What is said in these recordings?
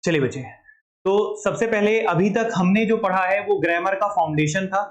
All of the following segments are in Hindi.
चलिए बच्चे, तो सबसे पहले अभी तक हमने जो पढ़ा है वो ग्रामर का फाउंडेशन था,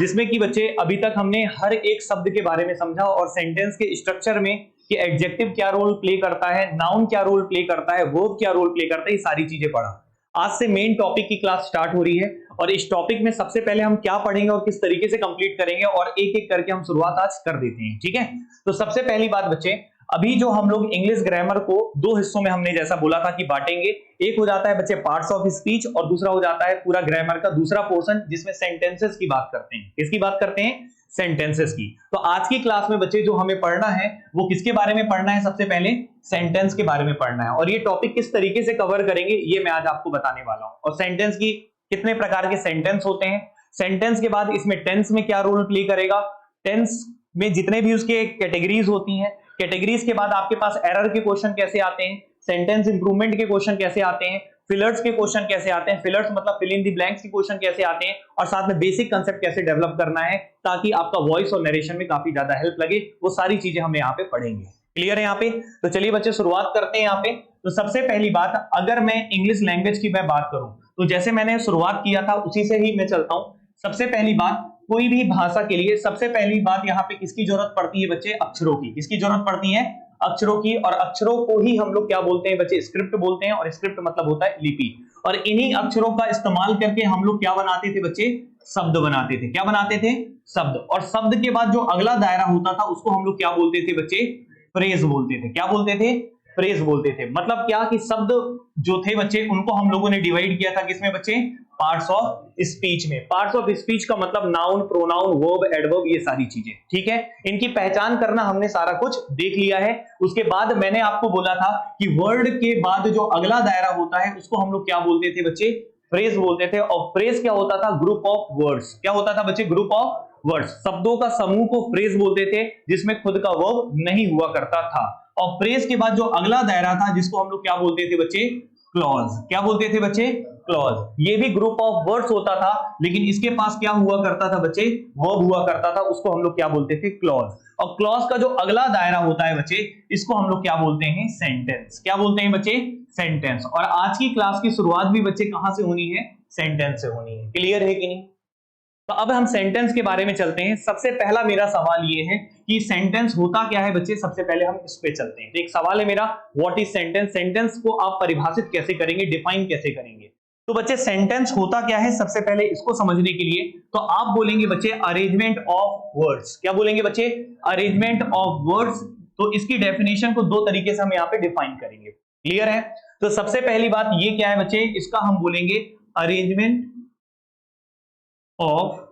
जिसमें कि बच्चे अभी तक हमने हर एक शब्द के बारे में समझा और सेंटेंस के स्ट्रक्चर में कि एडजेक्टिव क्या रोल प्ले करता है, नाउन क्या रोल प्ले करता है, वर्ब क्या रोल प्ले करता है, ये सारी चीजें पढ़ा। आज से मेन टॉपिक की क्लास स्टार्ट हो रही है और इस टॉपिक में सबसे पहले हम क्या पढ़ेंगे और किस तरीके से कंप्लीट करेंगे और एक एक करके हम शुरुआत आज कर देते हैं। ठीक है, तो सबसे पहली बात बच्चे, अभी जो हम लोग इंग्लिश ग्रामर को दो हिस्सों में हमने जैसा बोला था कि बांटेंगे, एक हो जाता है बच्चे पार्ट्स ऑफ स्पीच और दूसरा हो जाता है पूरा ग्रामर का दूसरा पोर्शन जिसमें सेंटेंसेस की बात करते हैं। किसकी बात करते हैं? सेंटेंसेस की। तो आज की क्लास में बच्चे जो हमें पढ़ना है वो किसके बारे में पढ़ना है? सबसे पहले सेंटेंस के बारे में पढ़ना है और ये टॉपिक किस तरीके से कवर करेंगे ये मैं आज आपको बताने वाला हूं। और सेंटेंस की कितने प्रकार के सेंटेंस होते हैं, सेंटेंस के बाद इसमें टेंस में क्या रोल प्ले करेगा, टेंस में जितने भी उसके कैटेगरीज होती हैं, कैटेगरीज के बाद आपके पास एरर के क्वेश्चन कैसे आते हैं, सेंटेंस इंप्रूवमेंट के क्वेश्चन कैसे आते हैं, फिलर्स के क्वेश्चन कैसे आते हैं, फिलर्स मतलब फिल इन द ब्लैंक्स के क्वेश्चन कैसे आते हैं और साथ में बेसिक कांसेप्ट कैसे डेवलप करना है ताकि आपका वॉइस और नरेशन में काफी ज्यादा हेल्प लगे, वो सारी चीजें हम यहाँ पे पढ़ेंगे। क्लियर है यहाँ पे? तो चलिए बच्चे शुरुआत करते हैं यहाँ पे। तो सबसे पहली बात, अगर मैं इंग्लिश लैंग्वेज की मैं बात करूं तो जैसे मैंने शुरुआत किया था उसी से ही मैं चलता हूं। सबसे पहली बात, कोई भी भाषा के लिए सबसे पहली बात यहाँ पे किसकी जरूरत पड़ती है बच्चे? अक्षरों की। किसकी जरूरत पड़ती है? अक्षरों की। और अक्षरों को ही हम लोग क्या बोलते हैं बच्चे? स्क्रिप्ट बोलते हैं। और स्क्रिप्ट मतलब होता है लिपि। और इन्हीं अक्षरों का इस्तेमाल करके हम लोग क्या बनाते थे बच्चे? शब्द बनाते थे। क्या बनाते थे? शब्द। और शब्द के बाद जो अगला दायरा होता था उसको हम लोग क्या बोलते थे बच्चे? फ्रेज बोलते थे। क्या बोलते थे? फ्रेज बोलते थे। मतलब क्या कि शब्द जो थे बच्चे उनको हम लोगों ने डिवाइड किया था किसमें बच्चे? पार्ट्स ऑफ स्पीच में। पार्ट्स ऑफ स्पीच का मतलब नाउन, प्रोनाउन, वर्ब, एडवर्ब, ये सारी चीजें। ठीक है, इनकी पहचान करना हमने सारा कुछ देख लिया है। उसके बाद मैंने आपको बोला था कि वर्ड के बाद जो अगला दायरा होता है उसको हम लोग क्या बोलते थे बच्चे? फ्रेज बोलते थे। और फ्रेज क्या होता था? Group of words. क्या होता था बच्चे? Group of words. शब्दों का समूह को फ्रेज बोलते थे जिसमें खुद का वर्ब नहीं हुआ करता था। और फ्रेज के बाद जो अगला दायरा था जिसको हम लोग क्या बोलते थे बच्चे? क्लॉज। क्या बोलते थे बच्चे? क्लॉज। ये भी ग्रुप ऑफ वर्ड्स होता था लेकिन इसके पास क्या हुआ करता था बच्चे? वर्ब हुआ करता था, उसको हम लोग क्या बोलते थे? क्लॉज। और क्लॉज का जो अगला दायरा होता है बच्चे इसको हम लोग क्या बोलते हैं? सेंटेंस। क्या बोलते हैं बच्चे? सेंटेंस। और आज की क्लास की शुरुआत भी बच्चे कहां से होनी है? सेंटेंस से होनी है। क्लियर है कि नहीं? तो अब हम सेंटेंस के बारे में चलते हैं। सबसे पहला मेरा सवाल ये है कि सेंटेंस होता क्या है बच्चे? सबसे पहले हम इस पे चलते हैं। तो एक सवाल है मेरा, व्हाट इज सेंटेंस? सेंटेंस को आप परिभाषित कैसे करेंगे, डिफाइन कैसे करेंगे? तो बच्चे सेंटेंस होता क्या है सबसे पहले इसको समझने के लिए तो आप बोलेंगे बच्चे अरेंजमेंट ऑफ वर्ड्स। क्या बोलेंगे बच्चे? Arrangement of words. तो इसकी डेफिनेशन को दो तरीके से हम यहाँ पे डिफाइन करेंगे। क्लियर है? तो सबसे पहली बात ये क्या है बच्चे? इसका हम बोलेंगे अरेंजमेंट ऑफ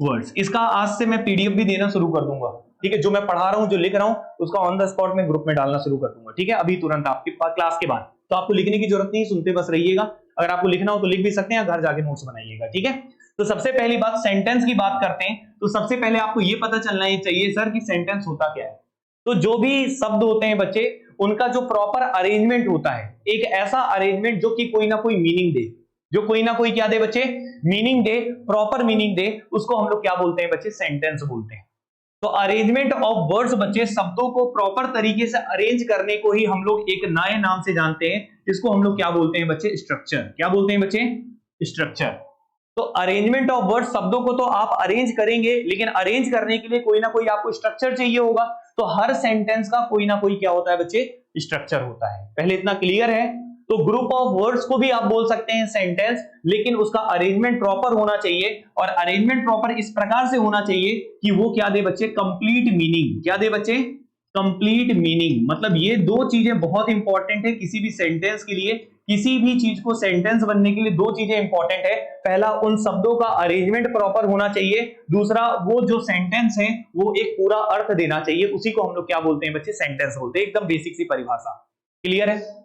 वर्ड्स। इसका आज से मैं पीडीएफ भी देना शुरू कर दूंगा। ठीक है, जो मैं पढ़ा रहा हूं, जो लिख रहा हूं उसका ऑन द स्पॉट में ग्रुप में डालना शुरू कर दूंगा। ठीक है, अभी तुरंत आपके पास क्लास के बाद। तो आपको लिखने की जरूरत नहीं, सुनते बस रहिएगा। अगर आपको लिखना हो तो लिख भी सकते हैं, घर जाके नोट्स बनाइएगा। ठीक है, तो सबसे पहली बात सेंटेंस की बात करते हैं। तो सबसे पहले आपको यह पता चलना ही चाहिए सर कि सेंटेंस होता क्या है। तो जो भी शब्द होते हैं बच्चे उनका जो प्रॉपर अरेंजमेंट होता है, एक ऐसा अरेंजमेंट जो कि कोई ना कोई मीनिंग दे, जो कोई ना कोई क्या दे बच्चे? मीनिंग दे, प्रॉपर मीनिंग दे, उसको हम लोग क्या बोलते हैं बच्चे? सेंटेंस बोलते हैं। तो अरेंजमेंट ऑफ वर्ड्स बच्चे शब्दों को प्रॉपर तरीके से अरेंज करने को ही हम लोग एक नए नाम से जानते हैं, जिसको हम लोग क्या बोलते हैं बच्चे? स्ट्रक्चर। क्या बोलते हैं बच्चे? स्ट्रक्चर। तो अरेंजमेंट ऑफ वर्ड्स, शब्दों को तो आप अरेंज करेंगे लेकिन अरेंज करने के लिए कोई ना कोई आपको स्ट्रक्चर चाहिए होगा। तो हर सेंटेंस का कोई ना कोई क्या होता है बच्चे? स्ट्रक्चर होता है। पहले इतना क्लियर है? तो ग्रुप ऑफ वर्ड्स को भी आप बोल सकते हैं सेंटेंस, लेकिन उसका अरेंजमेंट प्रॉपर होना चाहिए। और अरेंजमेंट प्रॉपर इस प्रकार से होना चाहिए कि वो क्या दे बच्चे? Complete meaning. क्या दे बच्चे? Complete meaning. मतलब ये दो चीजें बहुत इंपॉर्टेंट है किसी भी सेंटेंस के लिए। किसी भी चीज को सेंटेंस बनने के लिए दो चीजें इंपॉर्टेंट है। पहला, उन शब्दों का अरेंजमेंट प्रॉपर होना चाहिए। दूसरा, वो जो सेंटेंस है वो एक पूरा अर्थ देना चाहिए। उसी को हम लोग क्या बोलते हैं बच्चे? सेंटेंस बोलते हैं। एकदम बेसिक सी परिभाषा। क्लियर है?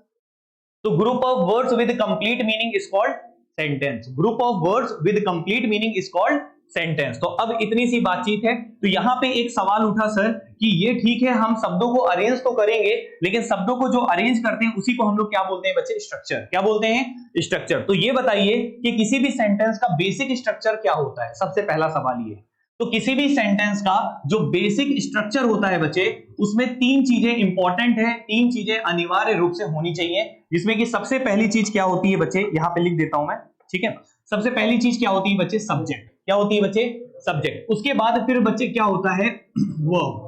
तो group of words with complete meaning is called sentence. Group of words with complete meaning is called sentence. तो अब इतनी सी बातचीत है। तो यहां पे एक सवाल उठा सर कि ये ठीक है, हम शब्दों को अरेंज तो करेंगे लेकिन शब्दों को जो अरेंज करते हैं उसी को हम लोग क्या बोलते हैं बच्चे? स्ट्रक्चर। क्या बोलते हैं? स्ट्रक्चर। तो ये बताइए कि किसी भी सेंटेंस का बेसिक स्ट्रक्चर क्या होता है? सबसे पहला सवाल ये। तो किसी भी सेंटेंस का जो बेसिक स्ट्रक्चर होता है बच्चे, उसमें तीन चीजें इंपॉर्टेंट है, तीन चीजें अनिवार्य रूप से होनी चाहिए, जिसमें कि सबसे पहली चीज क्या होती है बच्चे, यहां पे लिख देता हूं मैं, ठीक है। सबसे पहली चीज क्या होती है बच्चे, सब्जेक्ट। क्या होती है बच्चे, सब्जेक्ट। उसके बाद फिर बच्चे क्या होता है, वर्ब।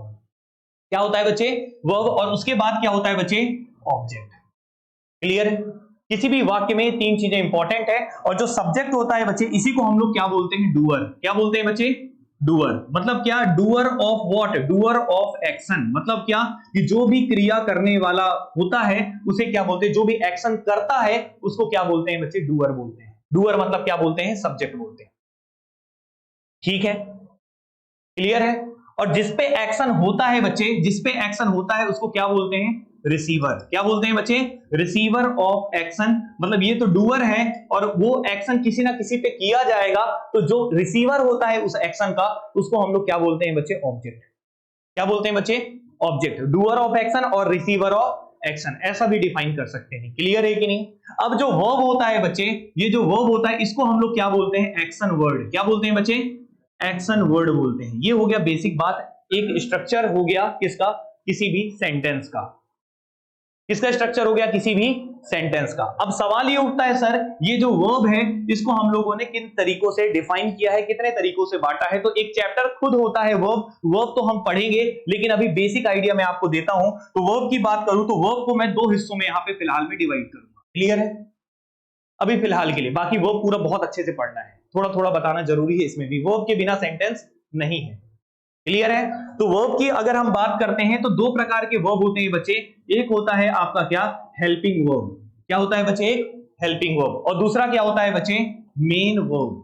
क्या होता है बच्चे, वर्ब। और उसके बाद क्या होता है बच्चे, ऑब्जेक्ट। क्लियर है। किसी भी वाक्य में तीन चीजें इंपॉर्टेंट है, और जो सब्जेक्ट होता है बच्चे, इसी को हम लोग क्या बोलते हैं, डूअर। क्या बोलते हैं बच्चे, डूअर। मतलब क्या, doer of what, doer of action. मतलब क्या, कि जो भी क्रिया करने वाला होता है उसे क्या बोलते हैं, जो भी एक्शन करता है उसको क्या बोलते हैं बच्चे, डूअर बोलते हैं। डूअर मतलब क्या बोलते हैं, सब्जेक्ट बोलते हैं। ठीक है, क्लियर है। और जिसपे एक्शन होता है बच्चे, जिसपे एक्शन होता है उसको क्या बोलते हैं, रिसीवर। क्या बोलते हैं बच्चे, रिसीवर ऑफ एक्शन। मतलब ये तो डूअर है और वो एक्शन किसी ना किसी पे किया जाएगा, तो जो रिसीवर होता है उस एक्शन का, उसको हम लोग क्या बोलते हैं बच्चे, ऑब्जेक्ट। क्या बोलते हैं बच्चे, ऑब्जेक्ट। डूअर ऑफ एक्शन और रिसीवर ऑफ एक्शन, ऐसा भी डिफाइन कर सकते हैं। क्लियर है कि नहीं। अब जो वर्ब होता है बच्चे, ये जो वर्ब होता है इसको हम लोग क्या बोलते हैं, एक्शन वर्ड। क्या बोलते हैं बच्चे, एक्शन वर्ड बोलते हैं। ये हो गया बेसिक बात, एक स्ट्रक्चर हो गया किसका, किसी भी सेंटेंस का। किसका स्ट्रक्चर हो गया, किसी भी सेंटेंस का। अब सवाल ये उठता है, सर ये जो वर्ब है इसको हम लोगों ने किन तरीकों से डिफाइन किया है, कितने तरीकों से बांटा है। तो एक चैप्टर खुद होता है वर्ब। वर्ब तो हम पढ़ेंगे, लेकिन अभी बेसिक आइडिया मैं आपको देता हूं। तो वर्ब की बात करूं तो वर्ब को मैं दो हिस्सों में यहां पे फिलहाल में डिवाइड करूंगा। क्लियर है, अभी फिलहाल के लिए। बाकी वर्ब पूरा बहुत अच्छे से पढ़ना है, थोड़ा थोड़ा बताना जरूरी है इसमें भी। वर्ब के बिना सेंटेंस नहीं है। क्लियर है। तो वर्ब की अगर हम बात करते हैं तो दो प्रकार के वर्ब होते हैं बच्चे। एक होता है आपका क्या, हेल्पिंग वर्ब। क्या होता है बच्चे, एक हेल्पिंग वर्ब। और दूसरा क्या होता है बच्चे, मेन वर्ब।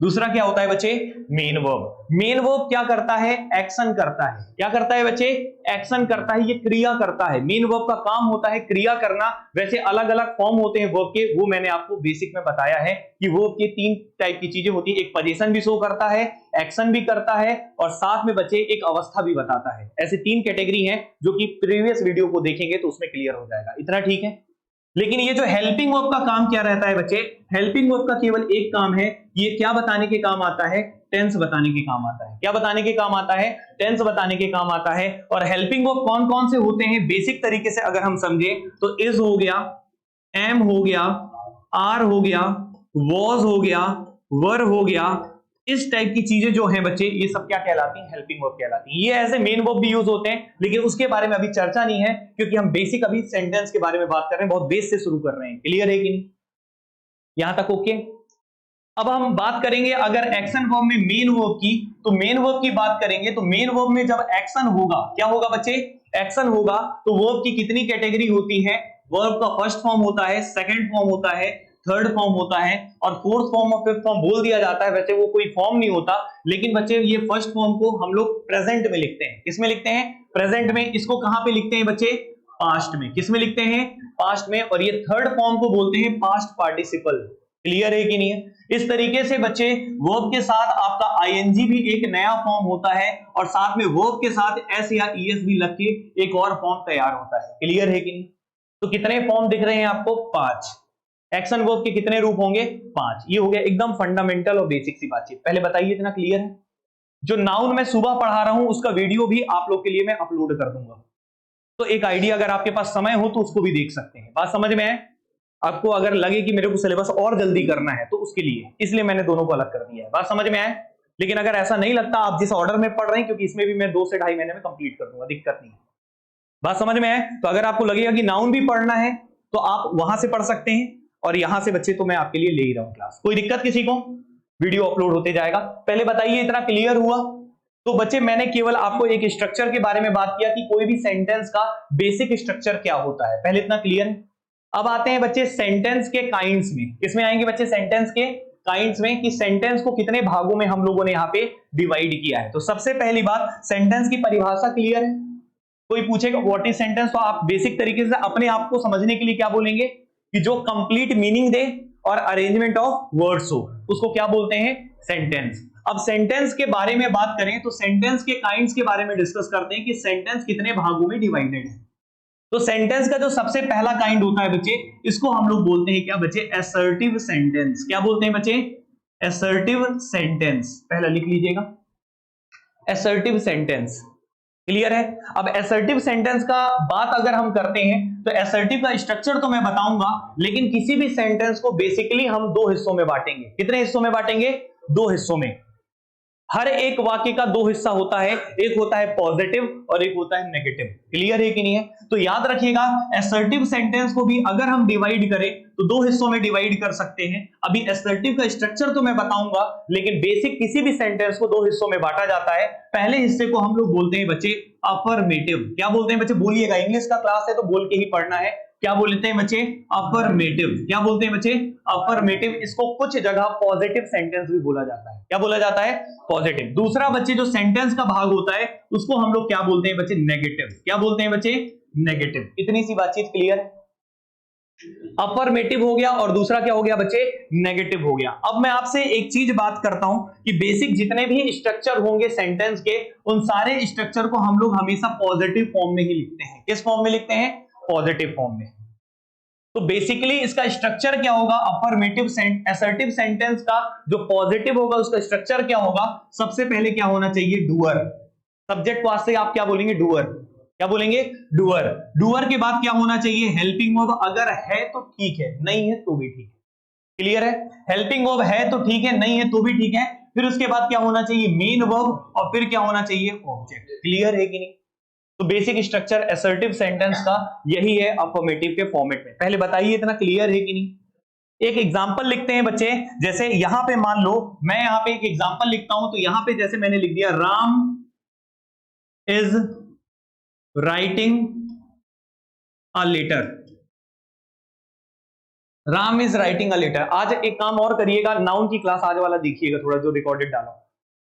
दूसरा क्या होता है बच्चे, मेन वर्ब। मेन वर्ब क्या करता है, एक्शन करता है। क्या करता है बच्चे, एक्शन करता है, ये क्रिया करता है। मेन वर्ब का काम होता है क्रिया करना। वैसे अलग अलग फॉर्म होते हैं वर्ब के, वो मैंने आपको बेसिक में बताया है कि वर्ब के तीन टाइप की चीजें होती है। एक पोजीशन भी शो करता है, एक्शन भी करता है, और साथ में बच्चे एक अवस्था भी बताता है। ऐसे तीन कैटेगरी हैं जो कि प्रीवियस वीडियो को देखेंगे तो उसमें क्लियर हो जाएगा। इतना ठीक है। लेकिन ये जो हेल्पिंग वर्ब का काम क्या रहता है बच्चे, हेल्पिंग वर्ब का केवल एक काम है, ये क्या बताने के काम आता है, टेंस बताने के काम आता है। क्या बताने के काम आता है, टेंस बताने के काम आता है। और हेल्पिंग वर्ब कौन कौन से होते हैं बेसिक तरीके से अगर हम समझे तो इज हो गया, एम हो गया, आर हो गया, वॉज हो गया, वर हो गया। इस टाइप की चीजें जो हैं बच्चे, ये सब क्या कहलाती हैं, हेल्पिंग वर्ब कहलाती हैं। ये ऐसे मेन वर्ब भी यूज होते हैं, लेकिन उसके बारे में अभी चर्चा नहीं है, क्योंकि हम बेसिक अभी सेंटेंस के बारे में बात कर रहे हैं, बहुत बेस से शुरू कर रहे हैं। क्लियर है कि नहीं, यहां तक ओके। अब हम बात करेंगे अगर एक्शन वर्ब में मेन वर्ब की, तो मेन वर्ब की बात करेंगे तो मेन वर्ब में जब एक्शन होगा, क्या होगा बच्चे, एक्शन होगा, तो वर्ब की कितनी कैटेगरी होती है, वर्ब का फर्स्ट फॉर्म होता है, सेकंड फॉर्म होता है, थर्ड फॉर्म होता है, और फोर्थ फॉर्म और फिफ्थ फॉर्म बोल दिया जाता है। वैसे वो कोई फॉर्म नहीं होता, लेकिन बच्चे ये फर्स्ट फॉर्म को हम लोग प्रेजेंट में लिखते हैं। किसमें लिखते हैं, प्रेजेंट में। इसको कहां पे लिखते हैं बच्चे, पास्ट में। किसमें लिखते हैं, पास्ट में। और ये थर्ड फॉर्म को बोलते हैं पास्ट पार्टिसिपल। क्लियर है कि नहीं है। इस तरीके से बच्चे वर्ब के साथ आपका आईएनजी भी एक नया फॉर्म होता है, और साथ में वर्ब के साथ एस या ईएस भी लग के एक और फॉर्म तैयार होता है। क्लियर है कि नहीं। तो कितने फॉर्म दिख रहे हैं आपको, 5। एक्शन वर्ब के कितने रूप होंगे, 5। ये हो गया एकदम फंडामेंटल और बेसिक सी बातचीत। पहले बताइए, इतना क्लियर है। जो नाउन मैं सुबह पढ़ा रहा हूं उसका वीडियो भी आप लोग के लिए मैं अपलोड कर दूंगा, तो एक आइडिया अगर आपके पास समय हो तो उसको भी देख सकते हैं। बात समझ में आए। आपको अगर लगे कि मेरे को सिलेबस और जल्दी करना है तो उसके लिए, इसलिए मैंने दोनों को अलग कर दिया है। बात समझ में आए। लेकिन अगर ऐसा नहीं लगता, आप जिस ऑर्डर में पढ़ रहे हैं, क्योंकि इसमें भी मैं 2 से 2.5 महीने में कंप्लीट कर दूंगा, दिक्कत नहीं है। बात समझ में आए। तो अगर आपको लगेगा कि नाउन भी पढ़ना है तो आप वहां से पढ़ सकते हैं, और यहां से बच्चे तो मैं आपके लिए ले ही रहा हूं क्लास। कोई दिक्कत किसी को, वीडियो अपलोड होते जाएगा। पहले बताइए, इतना क्लियर हुआ। तो बच्चे मैंने केवल आपको एक स्ट्रक्चर के बारे में बात किया कि कोई भी सेंटेंस का बेसिक स्ट्रक्चर क्या होता है, पहले इतना क्लियर है। अब आते हैं बच्चे सेंटेंस के काइंड्स में। किसमें आएंगे बच्चे, सेंटेंस के काइंड्स में, कि सेंटेंस को कितने भागों में हम लोगों ने यहाँ पे डिवाइड किया है। तो सबसे पहली बात, सेंटेंस की परिभाषा क्लियर है। कोई पूछेगा व्हाट इज सेंटेंस, तो आप बेसिक तरीके से अपने आप को समझने के लिए क्या बोलेंगे, कि जो कंप्लीट मीनिंग दे और अरेंजमेंट ऑफ वर्ड्स हो, उसको क्या बोलते हैं, सेंटेंस। अब सेंटेंस के बारे में बात करें तो सेंटेंस के काइंड्स के बारे में डिस्कस करते हैं कि सेंटेंस कितने भागों में डिवाइडेड है। तो सेंटेंस का जो सबसे पहला काइंड होता है बच्चे, इसको हम लोग बोलते हैं क्या बच्चे, असर्टिव सेंटेंस। क्या बोलते हैं बच्चे, असर्टिव सेंटेंस, पहला लिख लीजिएगा असर्टिव सेंटेंस। क्लियर है? अब असर्टिव सेंटेंस का बात अगर हम करते हैं तो असर्टिव का स्ट्रक्चर तो मैं बताऊंगा, लेकिन किसी भी सेंटेंस को बेसिकली हम दो हिस्सों में बांटेंगे। कितने हिस्सों में बांटेंगे? दो हिस्सों में। हर एक वाक्य का दो हिस्सा होता है, एक होता है पॉजिटिव और एक होता है नेगेटिव। क्लियर है कि नहीं है? तो याद रखिएगा असर्टिव सेंटेंस को भी अगर हम डिवाइड करें तो दो हिस्सों में डिवाइड कर सकते हैं। अभी असर्टिव का स्ट्रक्चर तो मैं बताऊंगा, लेकिन बेसिक किसी भी सेंटेंस को दो हिस्सों में बांटा जाता है। पहले हिस्से को हम लोग बोलते हैं बच्चे अफर्मेटिव। क्या बोलते हैं बच्चे? बोलिएगा, इंग्लिश का क्लास है तो बोल के ही पढ़ना है। क्या बोलते हैं बच्चे? अफर्मेटिव। क्या बोलते हैं बच्चे? अफर्मेटिव। इसको कुछ जगह पॉजिटिव सेंटेंस भी बोला जाता है। क्या बोला जाता है? पॉजिटिव। दूसरा बच्चे जो सेंटेंस का भाग होता है उसको हम लोग क्या बोलते हैं बच्चे? नेगेटिव। क्या बोलते हैं बच्चे? नेगेटिव। इतनी सी बातचीत क्लियर है? अफर्मेटिव हो गया और दूसरा क्या हो गया बच्चे? नेगेटिव हो गया। अब मैं आपसे एक चीज बात करता हूं कि बेसिक जितने भी स्ट्रक्चर होंगे सेंटेंस के, उन सारे स्ट्रक्चर को हम लोग हमेशा पॉजिटिव फॉर्म में ही लिखते हैं। किस फॉर्म में लिखते हैं? पॉजिटिव फॉर्म में। तो बेसिकली इसका स्ट्रक्चर क्या होगा? अफर्मेटिव असर्टिव सेंटेंस का जो पॉजिटिव होगा उसका स्ट्रक्चर क्या होगा? सबसे पहले क्या होना चाहिए? डूअर। सब्जेक्ट वास्तव से आप क्या बोलेंगे? डूअर। क्या बोलेंगे? डूअर। डूअर के बाद क्या होना चाहिए? Helping verb. अगर है तो ठीक है, नहीं है तो भी ठीक है। क्लियर है? हेल्पिंग वर्ब है तो ठीक है, नहीं है तो भी ठीक है। फिर उसके बाद क्या होना चाहिए? Main verb. और फिर क्या होना चाहिए? ऑब्जेक्ट। क्लियर है कि नहीं? तो बेसिक स्ट्रक्चर असर्टिव सेंटेंस का यही है अफर्मेटिव के फॉर्मेट में। पहले बताइए इतना क्लियर है कि नहीं? एक एग्जांपल लिखते हैं बच्चे। जैसे यहां पे मान लो मैं यहां पे एक एग्जांपल लिखता हूं, तो यहां पे जैसे मैंने लिख दिया Ram is writing a letter. Ram is writing a letter. आज एक काम और करिएगा, नाउन की क्लास आज वाला देखिएगा थोड़ा, जो रिकॉर्डेड डाला।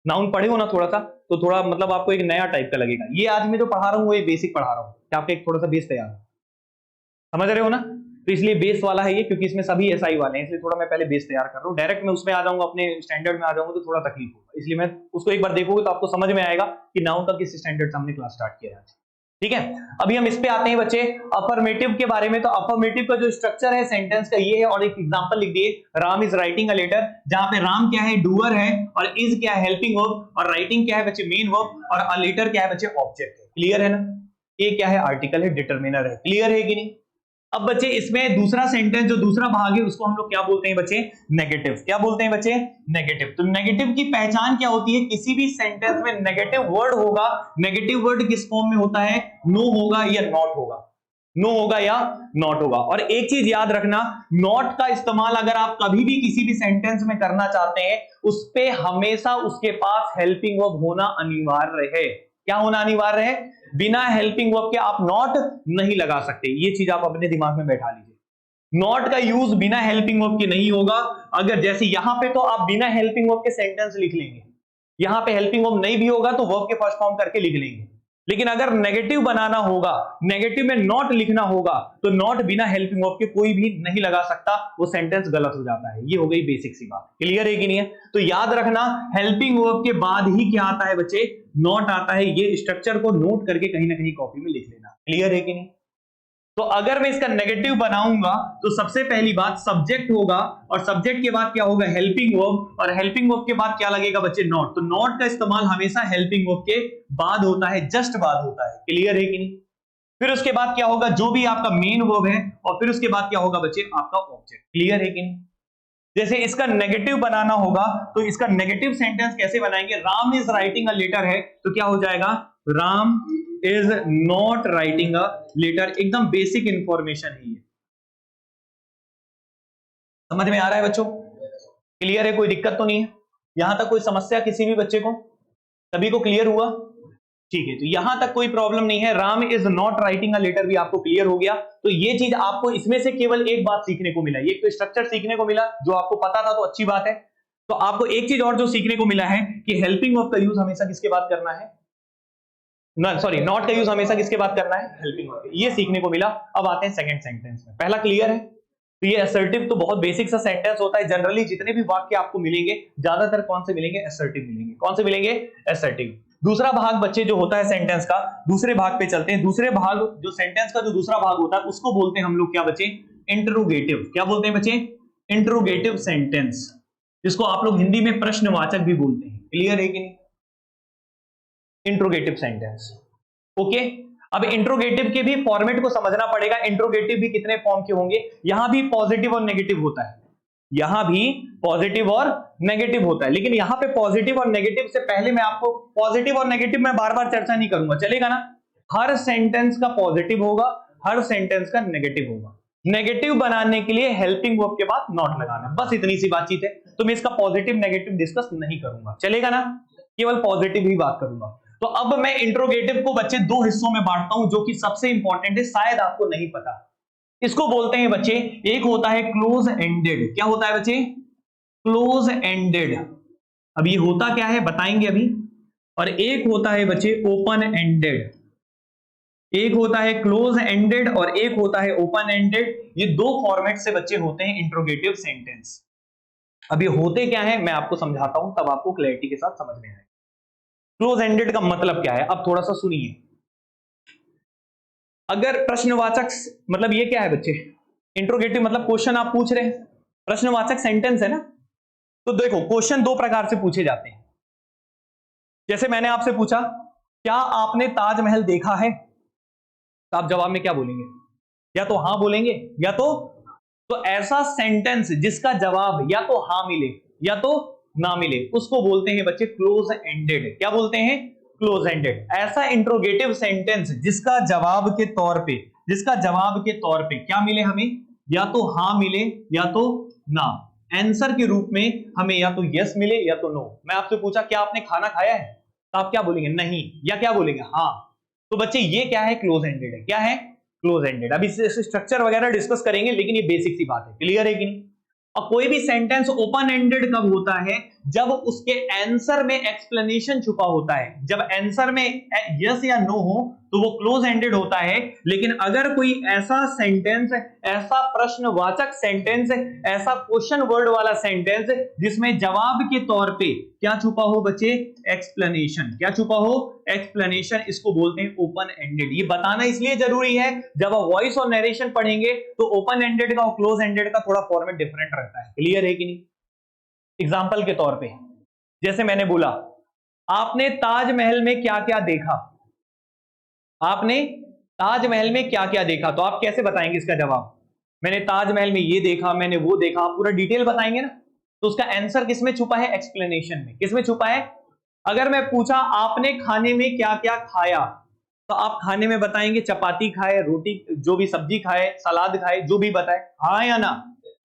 नाउन पढ़े हो ना थोड़ा सा, तो थोड़ा मतलब आपको एक नया टाइप का लगेगा। ये आज मैं जो पढ़ा रहा हूँ वो बेसिक पढ़ा रहा हूँ कि आपका एक थोड़ा सा बेस तैयार हो। समझ रहे हो ना? तो इसलिए बेस वाला है ये, क्योंकि इसमें सभी एसआई वाले हैं, इसलिए थोड़ा मैं पहले बेस तैयार कर रहा हूँ। डायरेक्ट मैं उसमें आ जाऊंगा, अपने स्टैंडर्ड में आ जाऊंगा तो थोड़ा तकलीफ होगा। इसलिए मैं उसको एक बार देखोगे तो आपको समझ में आएगा कि नाउन का किस स्टैंडर्ड से हमने क्लास स्टार्ट किया है। ठीक है, अभी हम इस पे आते हैं बच्चे अफर्मेटिव के बारे में। तो अफर्मेटिव का जो स्ट्रक्चर है सेंटेंस का ये है, और एक एग्जांपल लिख दिए, Ram is writing a letter, जहां पे राम क्या है? डूअर है, और इज क्या है? हेल्पिंग वर्ब, और राइटिंग क्या है बच्चे? मेन वर्ब, और अ लेटर क्या है बच्चे? ऑब्जेक्ट है। क्लियर है ना? ये क्या है? आर्टिकल है, डिटरमिनर है। क्लियर है कि नहीं? अब बच्चे इसमें दूसरा सेंटेंस जो दूसरा भाग है उसको हम लोग क्या बोलते हैं बच्चे? नेगेटिव। क्या बोलते हैं बच्चे? नेगेटिव। तो नेगेटिव की पहचान क्या होती है? किसी भी सेंटेंस में नेगेटिव वर्ड होगा। नेगेटिव वर्ड किस फॉर्म में होता है? नो होगा या नॉट होगा। नो होगा या नॉट होगा। और एक चीज याद रखना, नॉट का इस्तेमाल अगर आप कभी भी किसी भी सेंटेंस में करना चाहते हैं, उस पे हमेशा उसके पास हेल्पिंग वर्ब होना अनिवार्य है। क्या होना अनिवार्य है? बिना हेल्पिंग वर्ब के आप नॉट नहीं लगा सकते। ये चीज आप अपने दिमाग में बैठा लीजिए। नॉट का यूज बिना हेल्पिंग वर्ब के नहीं होगा। अगर जैसे यहां पे तो आप बिना हेल्पिंग वर्ब के सेंटेंस लिख लेंगे, यहां पे हेल्पिंग वर्ब नहीं भी होगा तो वर्ब के फर्स्ट फॉर्म करके लिख लेंगे। लेकिन अगर नेगेटिव बनाना होगा, नेगेटिव में नॉट लिखना होगा, तो नॉट बिना हेल्पिंग वर्ब के कोई भी नहीं लगा सकता, वो सेंटेंस गलत हो जाता है। ये हो गई बेसिक सी बात। क्लियर है कि नहीं है? तो याद रखना, हेल्पिंग वर्ब के बाद ही क्या आता है बच्चे? नॉट आता है। ये स्ट्रक्चर को नोट करके कहीं ना कहीं कॉपी में लिख लेना। क्लियर है कि नहीं? तो अगर मैं इसका नेगेटिव बनाऊंगा तो सबसे पहली बात सब्जेक्ट होगा, और सब्जेक्ट के बाद क्या होगा? हेल्पिंग वर्ब, और हेल्पिंग वर्ब के बाद क्या लगेगा बच्चे? नॉट। तो नॉट का इस्तेमाल हमेशा हेल्पिंग वर्ब के बाद होता है, जस्ट बाद होता है। क्लियर है कि नहीं? फिर उसके बाद क्या होगा? जो भी आपका मेन वर्ब है, और फिर उसके बाद क्या होगा बच्चे? आपका ऑब्जेक्ट। क्लियर है कि नहीं? जैसे इसका नेगेटिव बनाना होगा तो इसका नेगेटिव सेंटेंस कैसे बनाएंगे? Ram is writing a letter है तो क्या हो जाएगा? Ram is not writing a letter. एकदम बेसिक इंफॉर्मेशन है ये। समझ में आ रहा है बच्चों? क्लियर है? कोई दिक्कत तो नहीं है? यहां तक कोई समस्या किसी भी बच्चे को? सभी को क्लियर हुआ? ठीक है, तो यहां तक कोई प्रॉब्लम नहीं है। Ram is not writing a letter भी आपको क्लियर हो गया। तो ये चीज आपको इसमें से केवल एक बात सीखने को मिला, एक तो स्ट्रक्चर सीखने को मिला, जो आपको पता था तो अच्छी बात है। तो आपको एक चीज और जो सीखने को मिला है कि हेल्पिंग वर्ब का यूज हमेशा किसके बाद करना है? सॉरी, नॉट का यूज हमेशा किसके बाद करना है? Helping verb. ये सीखने को मिला। अब आते हैं सेकंड सेंटेंस में। पहला क्लियर है? तो ये असर्टिव तो बहुत बेसिक सा सेंटेंस होता है। जनरली जितने भी वाक्य आपको मिलेंगे ज्यादातर कौन से मिलेंगे? असर्टिव मिलेंगे। कौन से मिलेंगे? असर्टिव। दूसरा भाग बच्चे जो होता है सेंटेंस का, दूसरे भाग पे चलते हैं। दूसरे भाग जो सेंटेंस का जो दूसरा भाग होता है उसको बोलते हैं हम लोग क्या बच्चे? इंटरोगेटिव। क्या बोलते हैं बच्चे? Interrogative sentence. जिसको आप लोग हिंदी में प्रश्नवाचक भी बोलते हैं। क्लियर है कि नहीं? Interrogative sentence. ओके, अब इंट्रोगेटिव के भी फॉर्मेट को समझना पड़ेगा। इंट्रोगेटिव भी कितने फॉर्म के होंगे? यहां भी पॉजिटिव और नेगेटिव होता है, यहां भी पॉजिटिव और नेगेटिव होता है, लेकिन यहां पे पॉजिटिव और नेगेटिव से पहले मैं आपको पॉजिटिव और नेगेटिव में बार बार चर्चा नहीं करूंगा, चलेगा ना? हर सेंटेंस का पॉजिटिव होगा, हर सेंटेंस का नेगेटिव होगा। नेगेटिव बनाने के लिए हेल्पिंग वर्ब के बाद नॉट लगाना, बस इतनी सी बातचीत है। तो मैं इसका पॉजिटिव नेगेटिव डिस्कस नहीं करूंगा, चलेगा ना? केवल पॉजिटिव ही बात करूंगा। तो अब मैं इंट्रोगेटिव को बच्चे दो हिस्सों में बांटता हूं, जो कि सबसे इंपॉर्टेंट है, शायद आपको नहीं पता। इसको बोलते हैं बच्चे, एक होता है क्लोज एंडेड। क्या होता है बच्चे? Close ended. अब ये होता क्या है बताएंगे अभी। और एक होता है बच्चे ओपन एंडेड। एक होता है क्लोज एंडेड और एक होता है ओपन एंडेड। ये दो फॉर्मेट से बच्चे होते हैं इंट्रोगेटिव सेंटेंस। अब ये होते क्या है मैं आपको समझाता हूं, तब आपको क्लैरिटी के साथ समझ में आएगा। क्लोज एंडेड का मतलब क्या है, अब थोड़ा सा सुनिए। अगर प्रश्नवाचक, मतलब ये क्या है बच्चे? इंट्रोगेटिव मतलब क्वेश्चन आप पूछ रहे हैं, प्रश्नवाचक सेंटेंस है ना। तो देखो क्वेश्चन दो प्रकार से पूछे जाते हैं। जैसे मैंने आपसे पूछा, क्या आपने ताजमहल देखा है? तो आप जवाब में क्या बोलेंगे? या तो हां बोलेंगे या तो ऐसा सेंटेंस जिसका जवाब या तो हां मिले या तो ना मिले, उसको बोलते हैं बच्चे क्लोज एंडेड। क्या बोलते हैं? Close ended. ऐसा इंट्रोगेटिव सेंटेंस जिसका जवाब के तौर पे क्या मिले हमें? या तो हां मिले या तो ना। आंसर के रूप में हमें या तो यस मिले या तो नो। मैं आपसे पूछा क्या आपने खाना खाया है, तो आप क्या बोलेंगे? नहीं, या क्या बोलेंगे? हाँ। तो बच्चे ये क्या है? क्लोज एंडेड है। क्या है? Close ended. अभी स्ट्रक्चर वगैरह डिस्कस करेंगे, लेकिन ये बेसिक सी बात है। क्लियर है कि नहीं? और कोई भी सेंटेंस ओपन एंडेड कब होता है? जब उसके आंसर में एक्सप्लेनेशन छुपा होता है। जब आंसर में यस या नो हो तो वो क्लोज एंडेड होता है। लेकिन अगर कोई ऐसा सेंटेंस, ऐसा प्रश्नवाचक सेंटेंस, ऐसा क्वेश्चन वर्ड वाला सेंटेंस जिसमें जवाब के तौर पे क्या छुपा हो बच्चे? एक्सप्लेनेशन। क्या छुपा हो? एक्सप्लेनेशन। इसको बोलते हैं ओपन एंडेड। ये बताना इसलिए जरूरी है, जब आप वॉइस और नरेशन पढ़ेंगे तो ओपन एंडेड का और क्लोज एंडेड का थोड़ा फॉर्मेट डिफरेंट रहता है। क्लियर है कि नहीं? एग्जाम्पल के तौर पे, जैसे मैंने बोला, आपने ताजमहल में क्या क्या देखा? आपने ताजमहल में क्या क्या देखा? तो आप कैसे बताएंगे इसका जवाब? मैंने ताजमहल में ये देखा, मैंने वो देखा, आप पूरा डिटेल बताएंगे ना। तो उसका आंसर किसमें छुपा है? एक्सप्लेनेशन में। किसमें छुपा है? अगर मैं पूछा आपने खाने में क्या क्या खाया, तो आप खाने में बताएंगे चपाती खाए, रोटी, जो भी सब्जी खाए, सलाद खाए, जो भी बताए, हाँ या ना।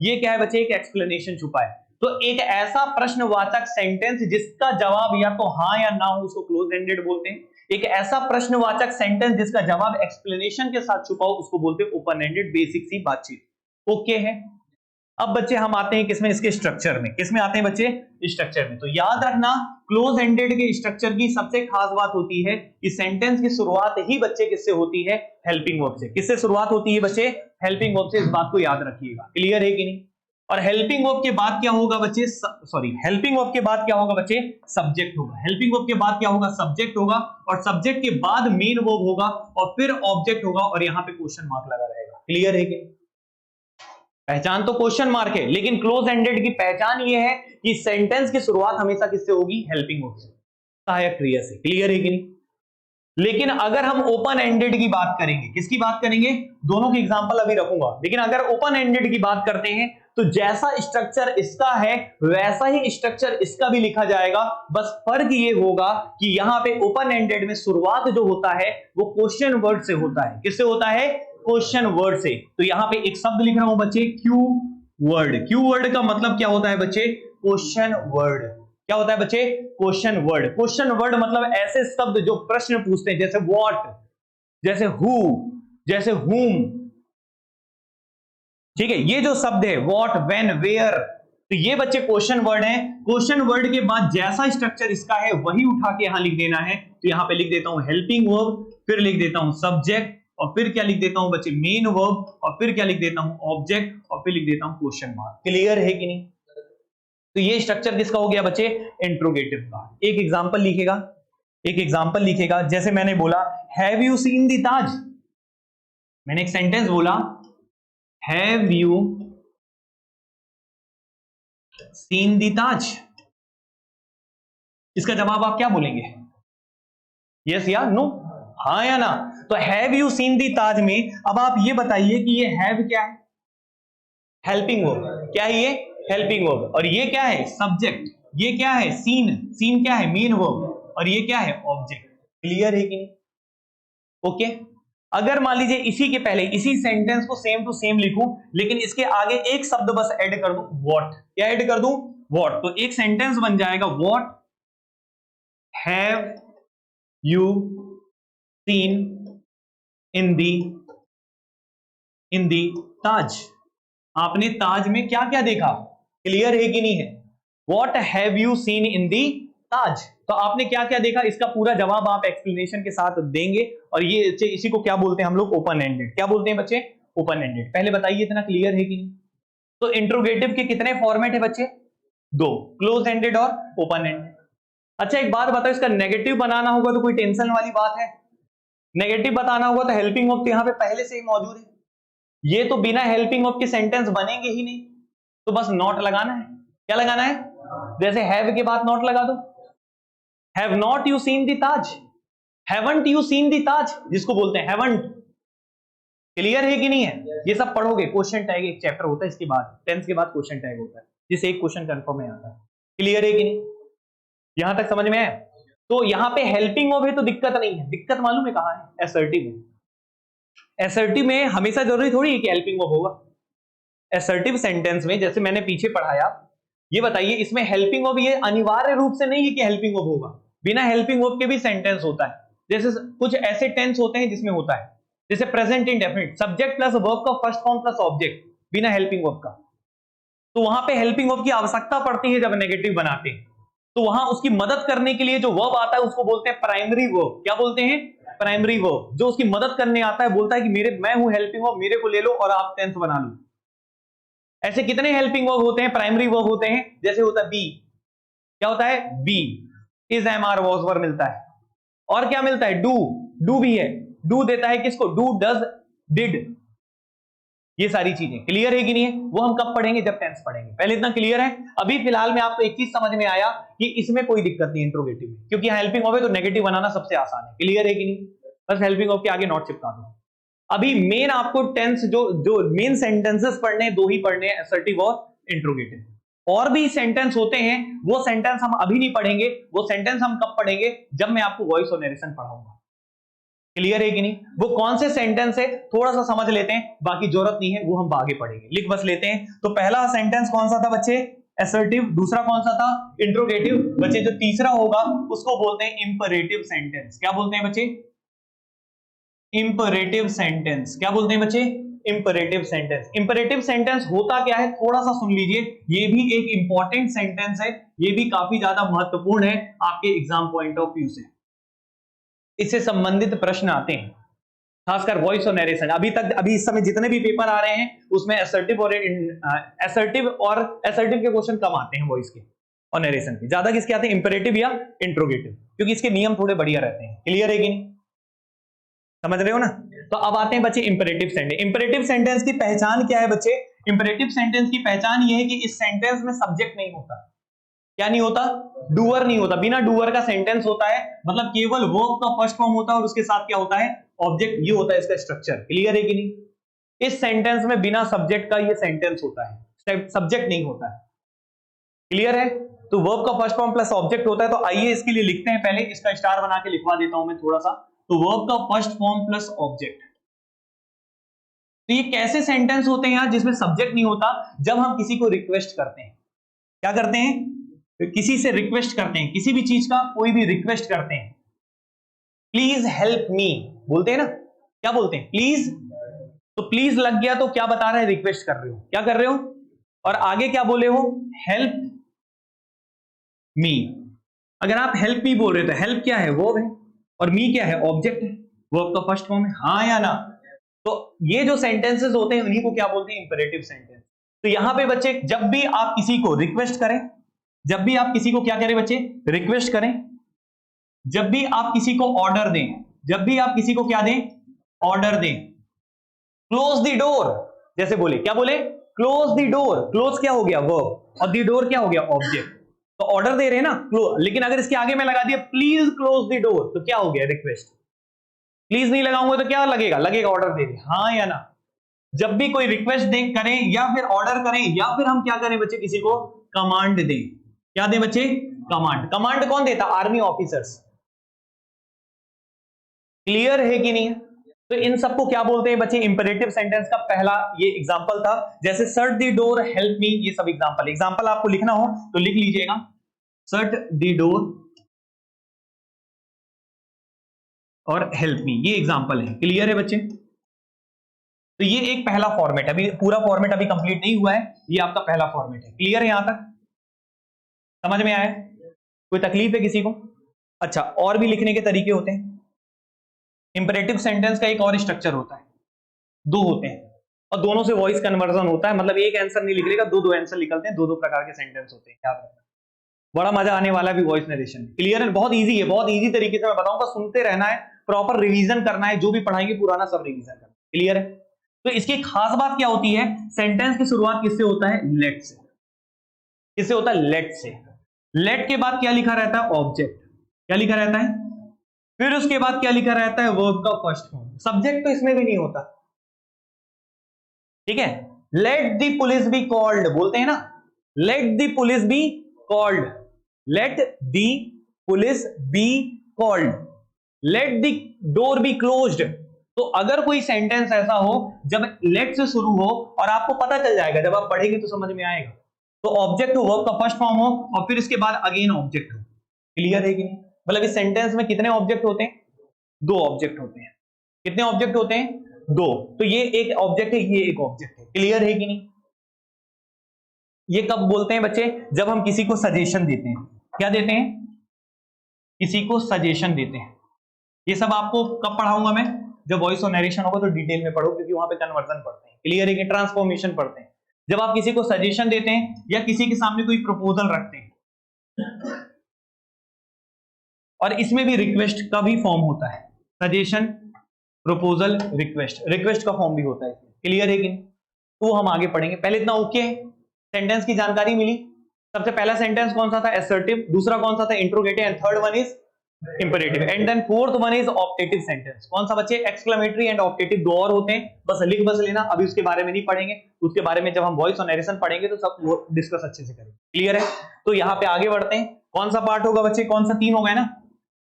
ये क्या है बच्चे? एक एक्सप्लेनेशन छुपा है। तो एक ऐसा प्रश्नवाचक सेंटेंस जिसका जवाब या तो हाँ या ना हो, उसको क्लोज एंडेड बोलते हैं। एक ऐसा प्रश्नवाचक सेंटेंस जिसका जवाब एक्सप्लेनेशन के साथ छुपा हो, उसको बोलते हैं ओपन एंडेड। बेसिक सी बातचीत। ओके है? अब बच्चे हम आते हैं किसमें? इसके स्ट्रक्चर में। किसमें आते हैं बच्चे? स्ट्रक्चर में। तो याद रखना, क्लोज एंडेड के स्ट्रक्चर की सबसे खास बात होती है कि सेंटेंस की शुरुआत ही बच्चे किससे होती है? हेल्पिंग वर्ब से। किससे शुरुआत होती है बच्चे? हेल्पिंग वर्ब से। इस बात को याद रखिएगा। क्लियर है कि नहीं? और हेल्पिंग वर्ब के बाद क्या होगा बच्चे? हेल्पिंग वर्ब के बाद क्या होगा बच्चे? सब्जेक्ट होगा। हेल्पिंग वर्ब के बाद क्या होगा? सब्जेक्ट होगा। और सब्जेक्ट के बाद मेन वर्ब होगा और फिर ऑब्जेक्ट होगा और यहां पे क्वेश्चन मार्क लगा रहेगा। क्लियर है कि नहीं? पहचान तो क्वेश्चन मार्क है, लेकिन क्लोज एंडेड की पहचान ये है कि सेंटेंस की शुरुआत हमेशा किससे होगी? हेल्पिंग वर्ब से, सहायक क्रिया से। क्लियर है कि नहीं? लेकिन अगर हम ओपन एंडेड की बात करेंगे, किसकी बात करेंगे? दोनों की एग्जांपल अभी रखूंगा, लेकिन अगर ओपन एंडेड की बात करते हैं तो जैसा स्ट्रक्चर इसका है वैसा ही स्ट्रक्चर इसका भी लिखा जाएगा। बस फर्क ये होगा कि यहां पे ओपन एंडेड में शुरुआत जो होता है वो क्वेश्चन वर्ड से होता है। किससे होता है? क्वेश्चन वर्ड से। तो यहां पे एक शब्द लिख रहा हूं बच्चे, क्यू वर्ड। क्यू वर्ड का मतलब क्या होता है बच्चे? Question word. क्या होता है बच्चे? Question word. क्वेश्चन वर्ड मतलब ऐसे शब्द जो प्रश्न पूछते हैं, जैसे व्हाट, जैसे हु, जैसे हुम। ठीक है, ये जो शब्द है व्हाट, व्हेन, वेयर, तो ये बच्चे क्वेश्चन वर्ड हैं। क्वेश्चन वर्ड के बाद जैसा स्ट्रक्चर इसका है वही उठा के यहां लिख देना है। तो यहां पे लिख देता हूं हेल्पिंग वर्ब, फिर लिख देता हूं सब्जेक्ट, और फिर क्या लिख देता हूं बच्चे? मेन वर्ब, और फिर क्या लिख देता हूं? ऑब्जेक्ट, और फिर लिख देता हूं क्वेश्चन मार्क। क्लियर है कि नहीं? तो ये स्ट्रक्चर किसका हो गया बच्चे? इंट्रोगेटिव का। एक एग्जांपल लिखेगा, एक एग्जांपल लिखेगा। जैसे मैंने बोला, हैव यू सीन द ताज? मैंने एक सेंटेंस बोला, हैव यू सीन दी ताज? इसका जवाब आप क्या बोलेंगे? यस या नो? हाँ या ना? तो हैव यू सीन दी ताज में अब आप ये बताइए कि ये हैव क्या है? Helping verb. क्या है ये? Helping verb. और ये क्या है? सब्जेक्ट। ये क्या है? सीन। सीन क्या है? Main verb. और ये क्या है? ऑब्जेक्ट। क्लियर है कि नहीं? ओके। अगर मान लीजिए इसी के पहले इसी सेंटेंस को सेम टू सेम लिखूं, लेकिन इसके आगे एक शब्द बस ऐड कर दूं, व्हाट। क्या ऐड कर दूं? व्हाट। तो एक सेंटेंस बन जाएगा, what have you seen in the Taj? आपने ताज में क्या क्या देखा? क्लियर है कि नहीं है? What have you seen in the Taj? तो आपने क्या क्या देखा, इसका पूरा जवाब आप एक्सप्लेनेशन के साथ देंगे। और ये इसी को क्या बोलते हैं हम लोग? Open ended. क्या बोलते हैं बच्चे? Open ended. पहले बताइए इतना क्लियर है कि नहीं? तो इंट्रोगेटिव के कितने फॉर्मेट है बच्चे? दो, क्लोज एंडेड और ओपन एंडेड। अच्छा एक बात बताओ, इसका नेगेटिव बनाना होगा तो कोई टेंशन वाली बात है? नेगेटिव बताना होगा तो हेल्पिंग वर्ब तो यहां पे पहले से ही मौजूद है। ये तो बिना हेल्पिंग वर्ब के सेंटेंस बनेंगे ही नहीं, तो बस नॉट लगाना है। क्या लगाना है? जैसे हैव के बाद नॉट लगा दो। Have not you seen the Taj? Haven't you seen the Taj जिसको बोलते हैं, हैवंट। क्लियर है कि नहीं है? ये सब पढ़ोगे, क्वेश्चन टैग एक चैप्टर होता है, इसके बाद टेंस के बाद क्वेश्चन टैग होता है, जिससे एक क्वेश्चन कंफर्म में आता है। क्लियर है कि नहीं? यहां तक समझ में है? तो यहां पे हेल्पिंग वर्ब है तो दिक्कत नहीं है। दिक्कत मालूम है कहां है? असर्टिव में। असर्टिव में हमेशा जरूरी थोड़ी है कि हेल्पिंग वर्ब होगा। असर्टिव सेंटेंस में जैसे मैंने पीछे पढ़ाया, ये बताइए इसमें हेल्पिंग वर्ब ये अनिवार्य रूप से नहीं है कि हेल्पिंग वर्ब होगा। बिना हेल्पिंग वर्ब के भी सेंटेंस होता है। जैसे कुछ ऐसे टेंस होते हैं जिसमें होता है, जैसे present indefinite, subject plus verb का फर्स्ट फॉर्म प्लस ऑब्जेक्ट, बिना हेल्पिंग वर्ब का। तो वहां पे हेल्पिंग वर्ब की आवश्यकता पड़ती है जब नेगेटिव बनाते हैं, तो वहां उसकी मदद करने के लिए जो वर्ब आता है उसको बोलते हैं प्राइमरी वर्ब। क्या बोलते हैं? Primary verb. जो उसकी मदद करने आता है, बोलता है कि मैं हूं हेल्पिंग वर्ब, मेरे को ले लो और आप टेंस बना लो। ऐसे कितने हेल्पिंग वर्ब होते हैं? प्राइमरी वर्ब होते हैं। जैसे होता है बी। क्या होता है? B. Is, am, are, was, were मिलता है। और क्या मिलता है? डू। डू भी है। डू देता है किसको? Do, does, did. ये सारी चीजें क्लियर है कि नहीं है? वो हम कब पढ़ेंगे? जब टेंस पढ़ेंगे। पहले इतना क्लियर है? अभी फिलहाल में आपको एक चीज समझ में आया कि इसमें कोई दिक्कत नहीं इंट्रोगेटिव में, क्योंकि हेल्पिंग वर्ब है तो नेगेटिव बनाना सबसे आसान है। क्लियर है कि नहीं? बस हेल्पिंग वर्ब के आगे नॉट चिपका दो। अभी मेन आपको टेंस जो मेन सेंटेंसेस पढ़ने, दो ही पढ़ने हैं, असर्टिव और इंट्रोगेटिव। और भी सेंटेंस होते हैं, वो सेंटेंस हम अभी नहीं पढ़ेंगे। वो सेंटेंस हम कब पढ़ेंगे? जब मैं आपको वॉइस और नरेशन पढ़ाऊंगा। क्लियर है कि नहीं? वो कौन से सेंटेंस है थोड़ा सा समझ लेते हैं, बाकी जरूरत नहीं है, वो हम आगे पढ़ेंगे। लिख बस लेते हैं। तो पहला सेंटेंस कौन सा था बच्चे? असर्टिव। दूसरा कौन सा था? इंट्रोगेटिव। बच्चे जो तीसरा होगा उसको बोलते हैं इंपरेटिव सेंटेंस। क्या बोलते हैं बच्चे? Imperative sentence. क्या बोलते हैं बच्चे? Imperative sentence. इंपरेटिव सेंटेंस होता क्या है थोड़ा सा सुन लीजिए। ये भी एक इंपॉर्टेंट सेंटेंस है, ये भी काफी ज्यादा महत्वपूर्ण है आपके एग्जाम पॉइंट ऑफ व्यू से। इससे संबंधित प्रश्न आते हैं, खासकर वॉइस और नरेशन। अभी इस समय जितने भी पेपर आ रहे हैं उसमें असर्टिव और असर्टिव के क्वेश्चन कम आते हैं वॉइस के और नरेशन के। ज्यादा किसके आते हैं? इंपरेटिव या इंट्रोगेटिव, क्योंकि इसके नियम थोड़े बढ़िया रहते हैं। क्लियर है कि नहीं? समझ रहे हो ना? तो अब आते हैं बच्चे इंपरेटिव सेंटेंस। इंपरेटिव सेंटेंस की पहचान क्या है बच्चे? इंपरेटिव सेंटेंस की पहचान यह है कि इस सेंटेंस में सब्जेक्ट नहीं होता। क्या नहीं होता? डूअर नहीं होता। बिना डूअर का सेंटेंस होता है, मतलब केवल वर्ब का फर्स्ट फॉर्म होता है और उसके साथ क्या होता है? ऑब्जेक्ट। ये होता है इसका स्ट्रक्चर। क्लियर है कि नहीं? इस सेंटेंस में बिना सब्जेक्ट का ये सेंटेंस होता है, सब्जेक्ट नहीं होता है। क्लियर है? तो वर्ब का फर्स्ट फॉर्म प्लस ऑब्जेक्ट होता है। तो आइए इसके लिए लिखते हैं, पहले इसका स्टार बना के लिखवा देता हूं मैं थोड़ा सा। तो वर्ब का फर्स्ट फॉर्म प्लस ऑब्जेक्ट। तो ये कैसे सेंटेंस होते हैं यार जिसमें सब्जेक्ट नहीं होता? जब हम किसी को रिक्वेस्ट करते हैं। क्या करते हैं? किसी से रिक्वेस्ट करते हैं, किसी भी चीज का कोई भी रिक्वेस्ट करते हैं। प्लीज हेल्प मी बोलते हैं ना? क्या बोलते हैं? प्लीज। तो प्लीज लग गया तो क्या बता रहे हैं? रिक्वेस्ट कर रहे हो। क्या कर रहे हो? और आगे क्या बोले हो? Help me. अगर आप हेल्प मी बोल रहे हो तो हेल्प क्या है? वर्ब है, और मी क्या है? ऑब्जेक्ट है। वर्ब का फर्स्ट फॉर्म है। हाँ या ना? तो ये जो सेंटेंसेस होते हैं उन्हीं को क्या बोलते हैं? Imperative sentence. तो यहां पे बच्चे जब भी आप किसी को रिक्वेस्ट करें, जब भी आप किसी को क्या करें बच्चे? रिक्वेस्ट करें। जब भी आप किसी को ऑर्डर दें, जब भी आप किसी को क्या दें? ऑर्डर दें। क्लोज द डोर जैसे बोले। क्या बोले? क्लोज द डोर, क्लोज क्या हो गया वर्ब और द डोर क्या हो गया ऑब्जेक्ट। तो ऑर्डर दे रहे हैं ना क्लोज, लेकिन अगर इसके आगे मैं लगा दिया प्लीज क्लोज द डोर तो क्या हो गया रिक्वेस्ट। प्लीज नहीं लगाऊंगा तो क्या लगेगा, लगेगा ऑर्डर दे रहे, हाँ या ना। जब भी कोई रिक्वेस्ट दें करें या फिर ऑर्डर करें या फिर हम क्या करें बच्चे, किसी को कमांड दें, क्या दें बच्चे, कमांड। कमांड कौन देता, आर्मी ऑफिसर्स। क्लियर है कि नहीं। तो इन सबको क्या बोलते हैं बच्चे, इंपेरेटिव सेंटेंस का पहला ये एग्जांपल था। जैसे shut the door, help me, ये सब एग्जांपल। एग्जांपल आपको लिखना हो तो लिख लीजिएगा, शट द डोर और हेल्प मी, ये एग्जांपल है। क्लियर है बच्चे। तो ये एक पहला फॉर्मेट, अभी पूरा फॉर्मेट अभी कंप्लीट नहीं हुआ है, ये आपका पहला फॉर्मेट है। क्लियर है, यहां तक समझ में आया, कोई तकलीफ है किसी को। अच्छा, और भी लिखने के तरीके होते हैं। इंपेरेटिव सेंटेंस का एक और स्ट्रक्चर होता है, दो होते हैं और दोनों से वॉइस कन्वर्जन होता है, मतलब एक आंसर नहीं लिखेगा, दो दो आंसर निकलते हैं, दो दो प्रकार के सेंटेंस होते हैं, याद रखना। बड़ा मजा आने वाला भी वॉइस नरेशन। क्लियर है, बहुत इजी है, बहुत इजी तरीके से मैं बताऊंगा, सुनते रहना है, प्रॉपर रिवीजन करना है, जो भी पढ़ाएंगे पुराना सब रिवीजन करना। क्लियर है। तो इसकी खास बात क्या होती है, सेंटेंस की शुरुआत किससे होता है, लेट से। किससे होता है, लेट से। लेट के बाद क्या लिखा रहता है, ऑब्जेक्ट। क्या लिखा रहता है, फिर उसके बाद क्या लिखा रहता है, वर्ब का फर्स्ट फॉर्म। सब्जेक्ट तो इसमें भी नहीं होता, ठीक है। Let the police be called बोलते हैं ना, let the police be called, let the police be called, let the door be closed. तो अगर कोई सेंटेंस ऐसा हो जब लेट से शुरू हो, और आपको पता चल जाएगा जब आप पढ़ेंगे तो समझ में आएगा, तो ऑब्जेक्ट हो, वर्ब का फर्स्ट फॉर्म हो और फिर इसके बाद अगेन ऑब्जेक्ट हो। क्लियर है कि नहीं। मतलब इस सेंटेंस में कितने ऑब्जेक्ट होते हैं, दो ऑब्जेक्ट होते हैं। कितने ऑब्जेक्ट होते हैं, दो। तो ये एक ऑब्जेक्ट है, ये एक ऑब्जेक्ट है। क्लियर है कि नहीं। ये कब बोलते हैं बच्चे, जब हम किसी को सजेशन देते हैं। क्या देते हैं, किसी को सजेशन देते हैं। ये सब आपको कब पढ़ाऊंगा मैं, जब वॉइस और नरेशन होगा तो डिटेल में पढ़ो, क्योंकि वहां पे कन्वर्जन पढ़ते हैं। क्लियर है कि ट्रांसफॉर्मेशन पढ़ते हैं। जब आप किसी को सजेशन देते हैं या किसी के सामने कोई प्रपोजल रखते हैं, और इसमें भी रिक्वेस्ट का भी फॉर्म होता है, सजेशन, प्रपोजल, रिक्वेस्ट, रिक्वेस्ट का फॉर्म भी होता है। क्लियर है कि नहीं। तो हम आगे पढ़ेंगे, पहले इतना ओके है, सेंटेंस की जानकारी मिली। सबसे पहला सेंटेंस कौन सा था, असर्टिव। दूसरा कौन सा था, interrogative. And third one is imperative. And then fourth one is optative sentence. कौन सा बच्चे, एक्सक्लेमेटरी एंड ऑप्टेटिव, दो और होते हैं, बस लिख बस लेना। अभी उसके बारे में नहीं पढ़ेंगे, उसके बारे में जब हम वॉइस और नरेशन पढ़ेंगे तो सब वो डिस्कस अच्छे से करेंगे। क्लियर है। तो यहाँ पे आगे बढ़ते हैं, कौन सा पार्ट होगा बच्चे, कौन सा, तीन हो गए ना।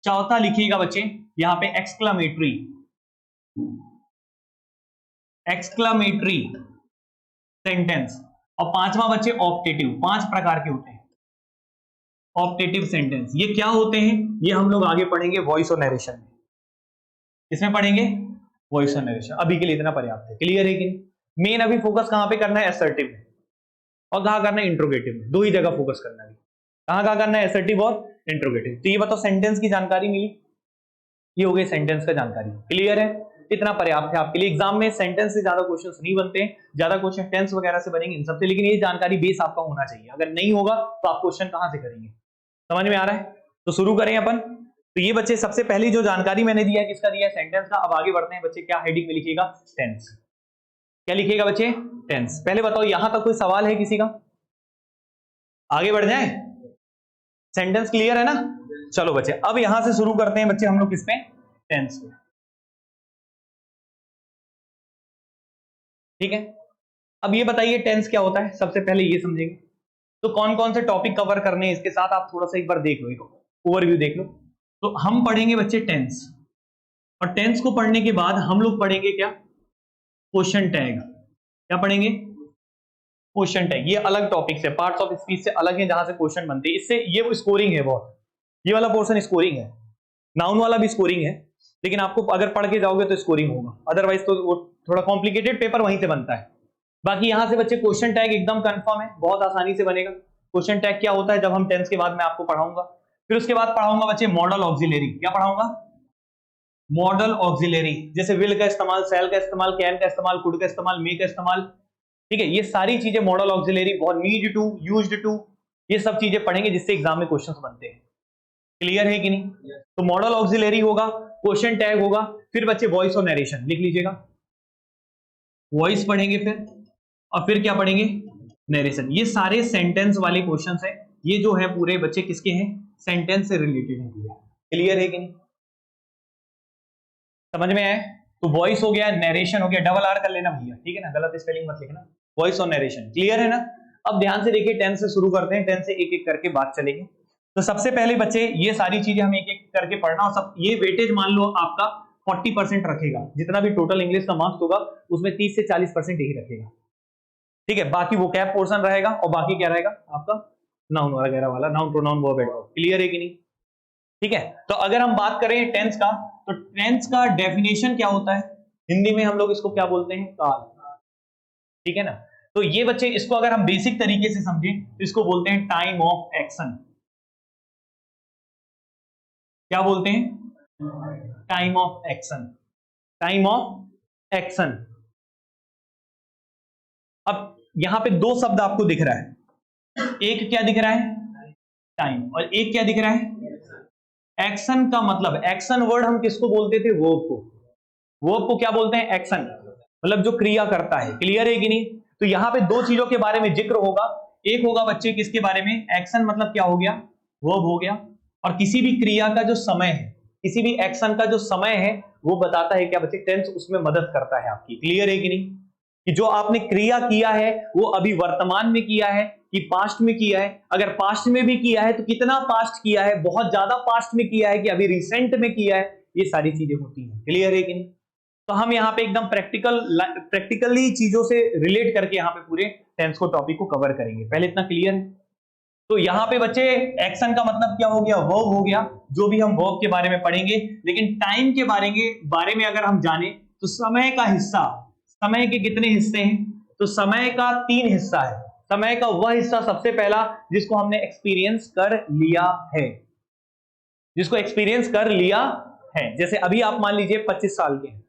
चौथा लिखिएगा बच्चे यहाँ पे एक्सक्लेमेटरी, एक्सक्लेमेटरी सेंटेंस। और पांचवा बच्चे ऑप्टेटिव। पांच प्रकार के होते हैं ऑप्टेटिव सेंटेंस। ये क्या होते हैं, ये हम लोग आगे पढ़ेंगे वॉइस और नरेशन में। इसमें पढ़ेंगे वॉइस और नरेशन, अभी के लिए इतना पर्याप्त है। क्लियर है कि मेन अभी फोकस कहां पे करना है, असर्टिव में, और कहां करना है, इंट्रोगेटिव में। दो ही जगह फोकस करना है, कहां करना है, असर्टिव और इंट्रोगेटिव। तो ये बताओ, सेंटेंस की जानकारी मिली, ये हो गई सेंटेंस का जानकारी। क्लियर है, इतना पर्याप्त है आपके लिए। एग्जाम में सेंटेंस से ज्यादा क्वेश्चंस नहीं बनते हैं, ज्यादा क्वेश्चन टेंस वगैरह से बनेंगे इन सबसे, लेकिन ये जानकारी बेस आपका होना चाहिए। अगर नहीं होगा तो आप क्वेश्चन कहां से करेंगे। समझ में आ रहा है। तो शुरू करें अपन। तो ये बच्चे सबसे पहली जो जानकारी मैंने दिया है, किसका दिया है, सेंटेंस का। अब आगे बढ़ते हैं बच्चे, क्या हेडिंग में लिखिएगा, टेंस। क्या लिखिएगा बच्चे, टेंस। पहले बताओ यहां तक कोई सवाल है किसी का, आगे बढ़ जाए। सेंटेंस क्लियर है ना। चलो बच्चे, अब यहां से शुरू करते हैं बच्चे हम लोग किस पे, टेंस पे। ठीक है। अब ये बताइए टेंस क्या होता है, सबसे पहले ये समझेंगे। तो कौन कौन से टॉपिक कवर करने हैं इसके साथ आप थोड़ा सा एक बार देख लो, ओवरव्यू देख लो। तो हम पढ़ेंगे बच्चे टेंस, और टेंस को पढ़ने के बाद हम लोग पढ़ेंगे क्या, क्वेश्चन टैग। क्या पढ़ेंगे, क्वेश्चन टैग। ये अलग टॉपिक से, पार्ट्स ऑफ स्पीच से अलग है, जहां से क्वेश्चन बनते हैं। इससे ये स्कोरिंग है बहुत, ये वाला पोर्शन स्कोरिंग है, नाउन वाला भी स्कोरिंग है, लेकिन आपको अगर पढ़ के जाओगे तो स्कोरिंग होगा, अदरवाइज तो वो थोड़ा कॉम्प्लिकेटेड पेपर वहीं से बनता है। बाकी यहां से बच्चे क्वेश्चन टैग एकदम कंफर्म है, बहुत आसानी से बनेगा। क्वेश्चन टैग क्या होता है, जब हम टेंस के बाद मैं आपको पढ़ाऊंगा। फिर उसके बाद पढ़ाऊंगा बच्चे मॉडल ऑक्सिलरी। क्या पढ़ाऊंगा, मॉडल ऑक्सिलरी। जैसे विल का इस्तेमाल, सेल का इस्तेमाल, कैन का इस्तेमाल, कुड का इस्तेमाल, मे का इस्तेमाल। ठीक है, ये सारी चीजें मॉडल ऑक्सिलरी, बहुत नीड टू, यूज्ड टू, ये सब चीजें पढ़ेंगे जिससे एग्जाम में क्वेश्चंस बनते हैं। क्लियर है कि नहीं। तो मॉडल ऑक्सिलरी होगा, क्वेश्चन टैग होगा, फिर बच्चे वॉइस और नरेशन लिख लीजिएगा। वॉइस पढ़ेंगे, फिर और फिर क्या पढ़ेंगे, नरेशन। ये सारे सेंटेंस वाले क्वेश्चंस हैं, ये जो है पूरे बच्चे किसके हैं, सेंटेंस से रिलेटेड है पूरे। क्लियर है कि नहीं, समझ में आए? तो वॉइस हो गया, नरेशन हो गया, डबल आर कर लेना भैया, ठीक है ना, गलत स्पेलिंग मत लिखना, वॉइस और नरेशन। क्लियर है ना? अब ध्यान से देखिए, 10 से शुरू करते हैं, 10 से एक एक करके बात चलेगी। तो सबसे पहले बच्चे ये सारी चीजें हम एक एक करके पढ़ना, और सब ये वेटेज मान लो आपका 40% रखेगा, जितना भी टोटल इंग्लिश का मार्क्स होगा उसमें 30 से 40% यही रखेगा, ठीक है। बाकी वो कैप पोर्शन रहेगा, और बाकी क्या रहेगा आपका नाउन वगैरह वाला, noun pronoun verb adverb. Clear है कि नहीं? ठीक है। तो अगर हम बात करें टेंस का, तो टेंस का डेफिनेशन क्या होता है, हिंदी में हम लोग इसको क्या बोलते हैं, काल, ठीक है ना। तो ये बच्चे इसको अगर हम बेसिक तरीके से समझें तो इसको बोलते हैं टाइम ऑफ एक्शन। क्या बोलते हैं, time of action, time of action. अब यहां पे दो शब्द आपको दिख रहा है, एक क्या दिख रहा है, टाइम, और एक क्या दिख रहा है, एक्शन। का मतलब एक्शन वर्ड हम किसको बोलते थे, वर्ब को। वर्ब को क्या बोलते हैं, एक्शन, मतलब जो क्रिया करता है। क्लियर है कि नहीं? तो यहां पे दो चीजों के बारे में जिक्र होगा, एक होगा बच्चे किसके बारे में, एक्शन मतलब क्या हो गया, वर्ब हो गया, और किसी भी क्रिया का जो समय है, किसी भी एक्शन का जो समय है वो बताता है क्या बच्चे, टेंस उसमें मदद करता है आपकी। क्लियर है कि नहीं, कि जो आपने क्रिया किया है वो अभी वर्तमान में किया है कि पास्ट में किया है, अगर पास्ट में भी किया है तो कितना पास्ट किया है, बहुत ज्यादा पास्ट में किया है कि अभी रिसेंट में किया है, ये सारी चीजें होती हैं। क्लियर है कि नहीं? तो हम यहाँ पे एकदम प्रैक्टिकली चीजों से रिलेट करके यहाँ पे पूरे टेंस को टॉपिक को कवर करेंगे। पहले इतना क्लियर है? तो यहाँ पे बच्चे एक्शन का मतलब क्या हो गया, वर्ब हो गया, जो भी हम वर्ब के बारे में पढ़ेंगे। लेकिन टाइम के बारे में अगर हम जाने तो समय का हिस्सा, समय के कितने हिस्से हैं, तो समय का 3 हिस्सा है। समय का वह हिस्सा सबसे पहला जिसको हमने एक्सपीरियंस कर लिया है, जिसको एक्सपीरियंस कर लिया है। जैसे अभी आप मान लीजिए 25 साल के हैं,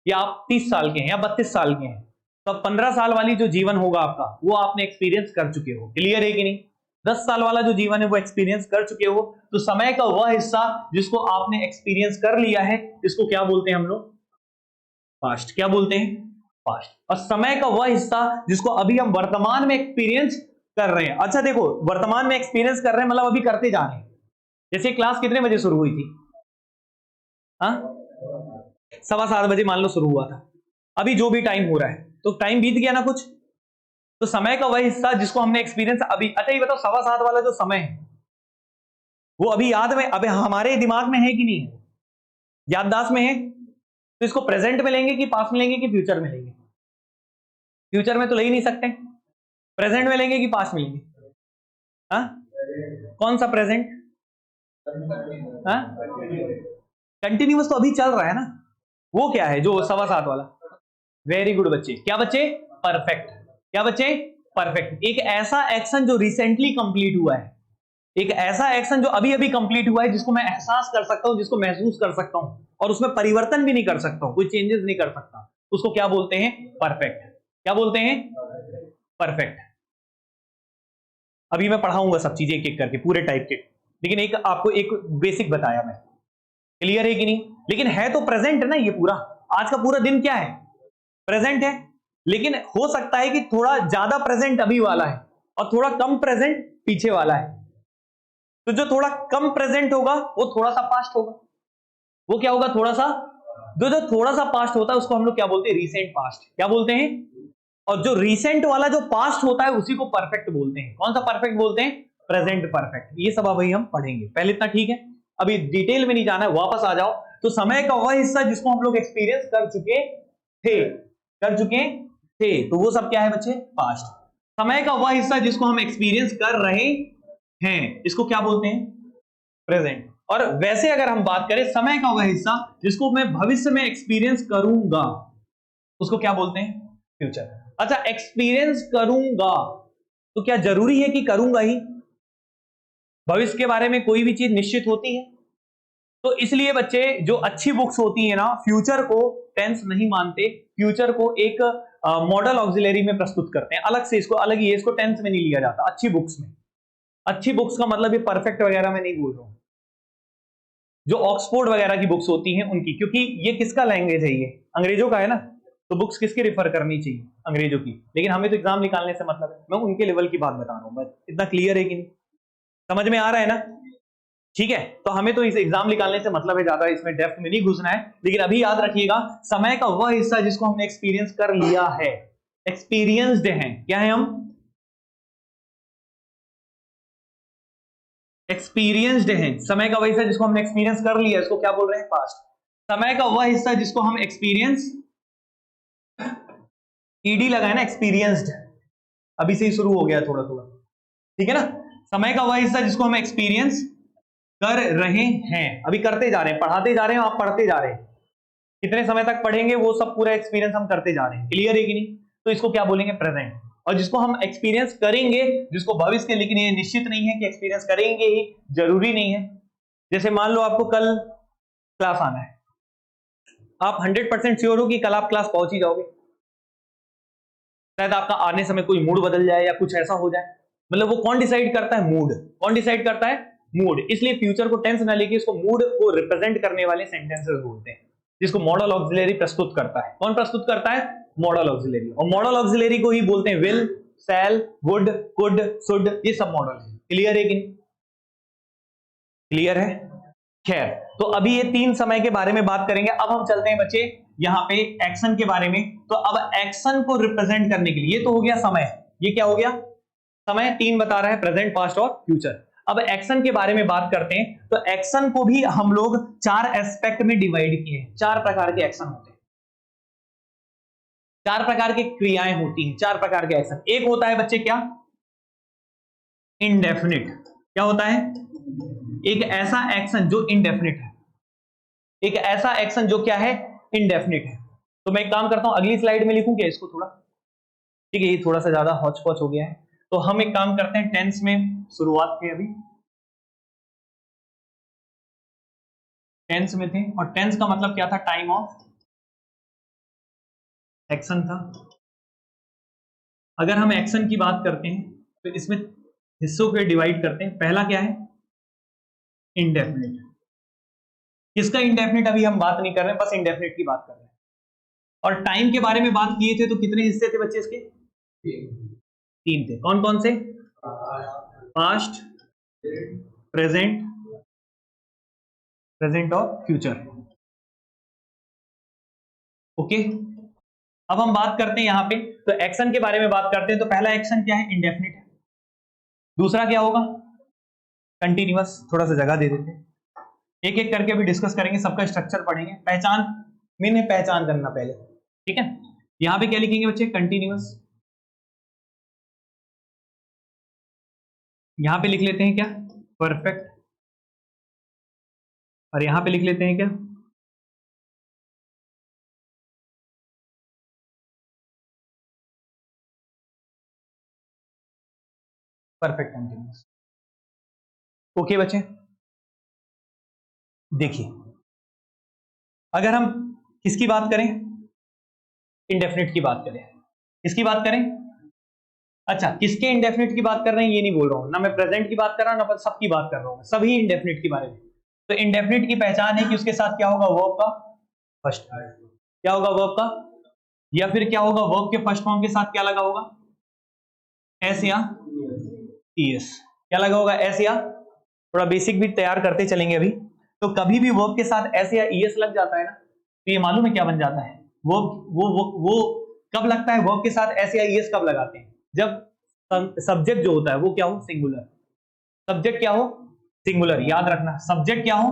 या आप 30 साल के हैं, या 32 साल के हैं, तो 15 साल वाली जो जीवन होगा आपका वो आपने एक्सपीरियंस कर चुके हो। क्लियर है कि नहीं? 10 साल वाला जो जीवन है वो एक्सपीरियंस कर चुके हो। तो समय का वह हिस्सा जिसको आपने एक्सपीरियंस कर लिया है, इसको क्या बोलते हैं हम लोग, पास्ट। क्या बोलते हैं, पास्ट। और समय का वह हिस्सा जिसको अभी हम वर्तमान में एक्सपीरियंस कर रहे हैं। अच्छा देखो, वर्तमान में एक्सपीरियंस कर रहे हैं मतलब अभी करते जा रहे हैं। जैसे क्लास कितने बजे शुरू हुई थी, हाँ 7:15 बजे मान लो शुरू हुआ था, अभी जो भी टाइम हो रहा है तो टाइम बीत गया ना कुछ। तो समय का वह हिस्सा जिसको हमने एक्सपीरियंस अभी, अच्छा ये बताओ 7:15 वाला जो समय है वो अभी याद में, अभी हमारे दिमाग में है कि नहीं है, याददाश्त में है। तो इसको प्रेजेंट में लेंगे कि पास्ट में लेंगे कि फ्यूचर में लेंगे, फ्यूचर में तो ले ही नहीं सकते, प्रेजेंट में लेंगे कि पास्ट में लेंगे, हाँ कौन सा प्रेजेंट, हाँ कंटिन्यूअस तो अभी चल रहा है ना, वो क्या है जो 7:15 वाला। वेरी गुड बच्चे, क्या बच्चे, परफेक्ट। क्या बच्चे, परफेक्ट। एक ऐसा एक्शन जो रिसेंटली कंप्लीट हुआ है, एक ऐसा एक्शन जो अभी अभी कंप्लीट हुआ है, जिसको मैं एहसास कर सकता हूं, जिसको महसूस कर सकता हूं, और उसमें परिवर्तन भी नहीं कर सकता हूं, कोई चेंजेस नहीं कर सकता, उसको क्या बोलते हैं, परफेक्ट। क्या बोलते हैं, परफेक्ट। अभी मैं पढ़ाऊंगा सब चीजें एक एक करके पूरे टाइप के, लेकिन एक आपको एक बेसिक बताया मैं। क्लियर है कि नहीं? लेकिन है तो प्रेजेंट है ना, ये पूरा आज का पूरा दिन क्या है, प्रेजेंट है। लेकिन हो सकता है कि थोड़ा ज्यादा प्रेजेंट अभी वाला है और थोड़ा कम प्रेजेंट पीछे वाला है। तो जो थोड़ा कम प्रेजेंट होगा वो थोड़ा सा पास्ट होगा, वो क्या होगा, थोड़ा सा, जो थोड़ा सा पास्ट होता है उसको हम लोग क्या बोलते हैं, रीसेंट पास्ट। क्या बोलते हैं? और जो रीसेंट वाला जो पास्ट होता है उसी को परफेक्ट बोलते हैं। कौन सा परफेक्ट बोलते हैं, प्रेजेंट परफेक्ट। ये सब अभी हम पढ़ेंगे, पहले इतना ठीक है, अभी डिटेल में नहीं जाना है, वापस आ जाओ। तो समय का वह हिस्सा जिसको हम लोग एक्सपीरियंस कर चुके थे, कर चुके थे, तो वो सब क्या है बच्चे, पास्ट। समय का वह हिस्सा जिसको हम एक्सपीरियंस कर रहे हैं, इसको क्या बोलते हैं, प्रेजेंट। और वैसे अगर हम बात करें समय का वह हिस्सा जिसको मैं भविष्य में एक्सपीरियंस करूंगा, उसको क्या बोलते हैं, फ्यूचर। अच्छा, एक्सपीरियंस करूंगा तो क्या जरूरी है कि करूंगा ही, भविष्य के बारे में कोई भी चीज निश्चित होती है? तो इसलिए बच्चे जो अच्छी बुक्स होती है ना, फ्यूचर को टेंस नहीं मानते, फ्यूचर को एक मॉडल ऑक्सिलरी में प्रस्तुत करते हैं, अलग से, इसको अलग ही, इसको टेंस में नहीं लिया जाता अच्छी बुक्स में। अच्छी बुक्स का मतलब ये परफेक्ट वगैरह में नहीं बोल रहा हूं, जो ऑक्सफोर्ड वगैरह की बुक्स होती हैं उनकी, क्योंकि ये किसका लैंग्वेज है, ये अंग्रेजों का है ना, तो बुक्स किसकी रेफर करनी चाहिए? अंग्रेजों की। लेकिन हमें तो एग्जाम निकालने से मतलब है, मैं उनके लेवल की बात बता रहा हूँ। बस इतना क्लियर है कि नहीं? समझ में आ रहा है ना? ठीक है, तो हमें तो इस एग्जाम निकालने से मतलब है, ज्यादा इसमें डेप्थ में नहीं घुसना है। लेकिन अभी याद रखिएगा, समय का वह हिस्सा जिसको हमने एक्सपीरियंस कर लिया है, एक्सपीरियंस्ड हैं। क्या है हम? एक्सपीरियंस्ड हैं। समय का वह हिस्सा जिसको हमने एक्सपीरियंस कर लिया, इसको क्या बोल रहे हैं? पास्ट। समय का वह हिस्सा जिसको हम एक्सपीरियंस, ईडी लगा है ना, एक्सपीरियंस्ड, अभी से ही शुरू हो गया थोड़ा थोड़ा, ठीक है ना? समय का वह हिस्सा जिसको हम एक्सपीरियंस कर रहे हैं, अभी करते जा रहे हैं, पढ़ाते जा रहे हैं, आप पढ़ते जा रहे हैं, कितने समय तक पढ़ेंगे वो सब पूरा एक्सपीरियंस हम करते जा रहे हैं। क्लियर है कि नहीं? तो इसको क्या बोलेंगे? प्रेजेंट। और जिसको हम एक्सपीरियंस करेंगे, जिसको भविष्य के, लेकिन ये निश्चित नहीं है कि एक्सपीरियंस करेंगे ही, जरूरी नहीं है। जैसे मान लो आपको कल क्लास आना है, आप 100% श्योर हो कि कल आप क्लास पहुंच ही जाओगे। शायद आपका आने समय कोई मूड बदल जाए या कुछ ऐसा हो जाए, मतलब वो कौन डिसाइड करता है? मूड। कौन डिसाइड करता है? मूड। इसलिए फ्यूचर को टेंस ना लेके इसको मूड को रिप्रेजेंट करने वाले सेंटेंसेस बोलते हैं, जिसको मॉडल ऑक्सिलरी प्रस्तुत करता है। कौन प्रस्तुत करता है? Modal auxiliary. और मॉडल ऑक्सिलरी को ही बोलते हैं will, shall, would, could, should, ये सब मॉडल है। क्लियर है कि नहीं? क्लियर है? खैर, तो अभी ये 3 समय के बारे में बात करेंगे। अब हम चलते हैं बच्चे यहां पे एक्शन के बारे में। तो अब एक्शन को रिप्रेजेंट करने के लिए, ये तो हो गया समय, ये क्या हो गया? समय 3 बता रहा है, प्रेजेंट, पास्ट और फ्यूचर। अब एक्शन के बारे में बात करते हैं। तो एक्शन को भी हम लोग 4 एस्पेक्ट में डिवाइड किए हैं। 4 प्रकार के एक्शन होते हैं, 4 प्रकार की क्रियाएं होती हैं, 4 प्रकार के एक्शन। एक होता है बच्चे क्या? इंडेफिनिट। क्या होता है? एक ऐसा एक्शन जो इंडेफिनिट है, एक ऐसा एक्शन जो क्या है? इंडेफिनिट है। तो मैं एक काम करता हूं, अगली स्लाइड में लिखूं क्या इसको थोड़ा? ठीक है, ये थोड़ा सा ज्यादा हौच पौच हो गया है, तो हम एक काम करते हैं, टेंस में शुरुआत थे, अभी टेंस में थे, और टेंस का मतलब क्या था? टाइम ऑफ एक्शन था। अगर हम एक्शन की बात करते हैं तो इसमें हिस्सों को डिवाइड करते हैं। पहला क्या है? इंडेफिनिट। किसका इंडेफिनिट? अभी हम बात नहीं कर रहे हैं, बस इंडेफिनिट की बात कर रहे हैं। और टाइम के बारे में बात किए थे, तो कितने हिस्से थे बच्चे इसके? 3 थे। कौन कौन से? पास्ट, प्रेजेंट, प्रेजेंट और फ्यूचर। ओके, अब हम बात करते हैं यहां पे, तो एक्शन के बारे में बात करते हैं। तो पहला एक्शन क्या है? इंडेफिनिट है। दूसरा क्या होगा? कंटिन्यूअस। थोड़ा सा जगह दे देते हैं, एक एक करके भी डिस्कस करेंगे, सबका स्ट्रक्चर पढ़ेंगे। पहचान, मैंने पहचान करना पहले, ठीक है? यहां पे क्या लिखेंगे बच्चे? कंटिन्यूअस। यहां पे लिख लेते हैं क्या? परफेक्ट। और यहां पे लिख लेते हैं क्या? Perfect continuous. ओके बच्चे, देखिए अगर हम किसकी बात करें? इंडेफिनिट की बात करें। किसकी बात करें? अच्छा, किसके इंडेफिनिट की बात कर रहे हैं ये नहीं बोल रहा हूं ना, मैं प्रेजेंट की बात कर रहा हूं ना, सबकी बात कर रहा हूं, सभी इंडेफिनिट के बारे में। तो इंडेफिनिट की पहचान है कि उसके साथ क्या होगा? वर्ब का फर्स्ट फॉर्म। क्या होगा? वर्ब का, या फिर क्या होगा? वर्ब के फर्स्ट फॉर्म के साथ क्या लगा होगा? एस या ईएस। क्या लगा होगा? एस या, थोड़ा बेसिक भी तैयार करते चलेंगे अभी। तो कभी भी वर्ब के साथ एस या ईएस लग जाता है ना, तो ये मालूम है क्या बन जाता है? वो कब लगता है? वर्ब के साथ एस या ईएस कब लगाते हैं? जब सब्जेक्ट जो होता है वो क्या हो? सिंगुलर। सब्जेक्ट क्या हो? सिंगुलर। याद रखना, सब्जेक्ट क्या हो?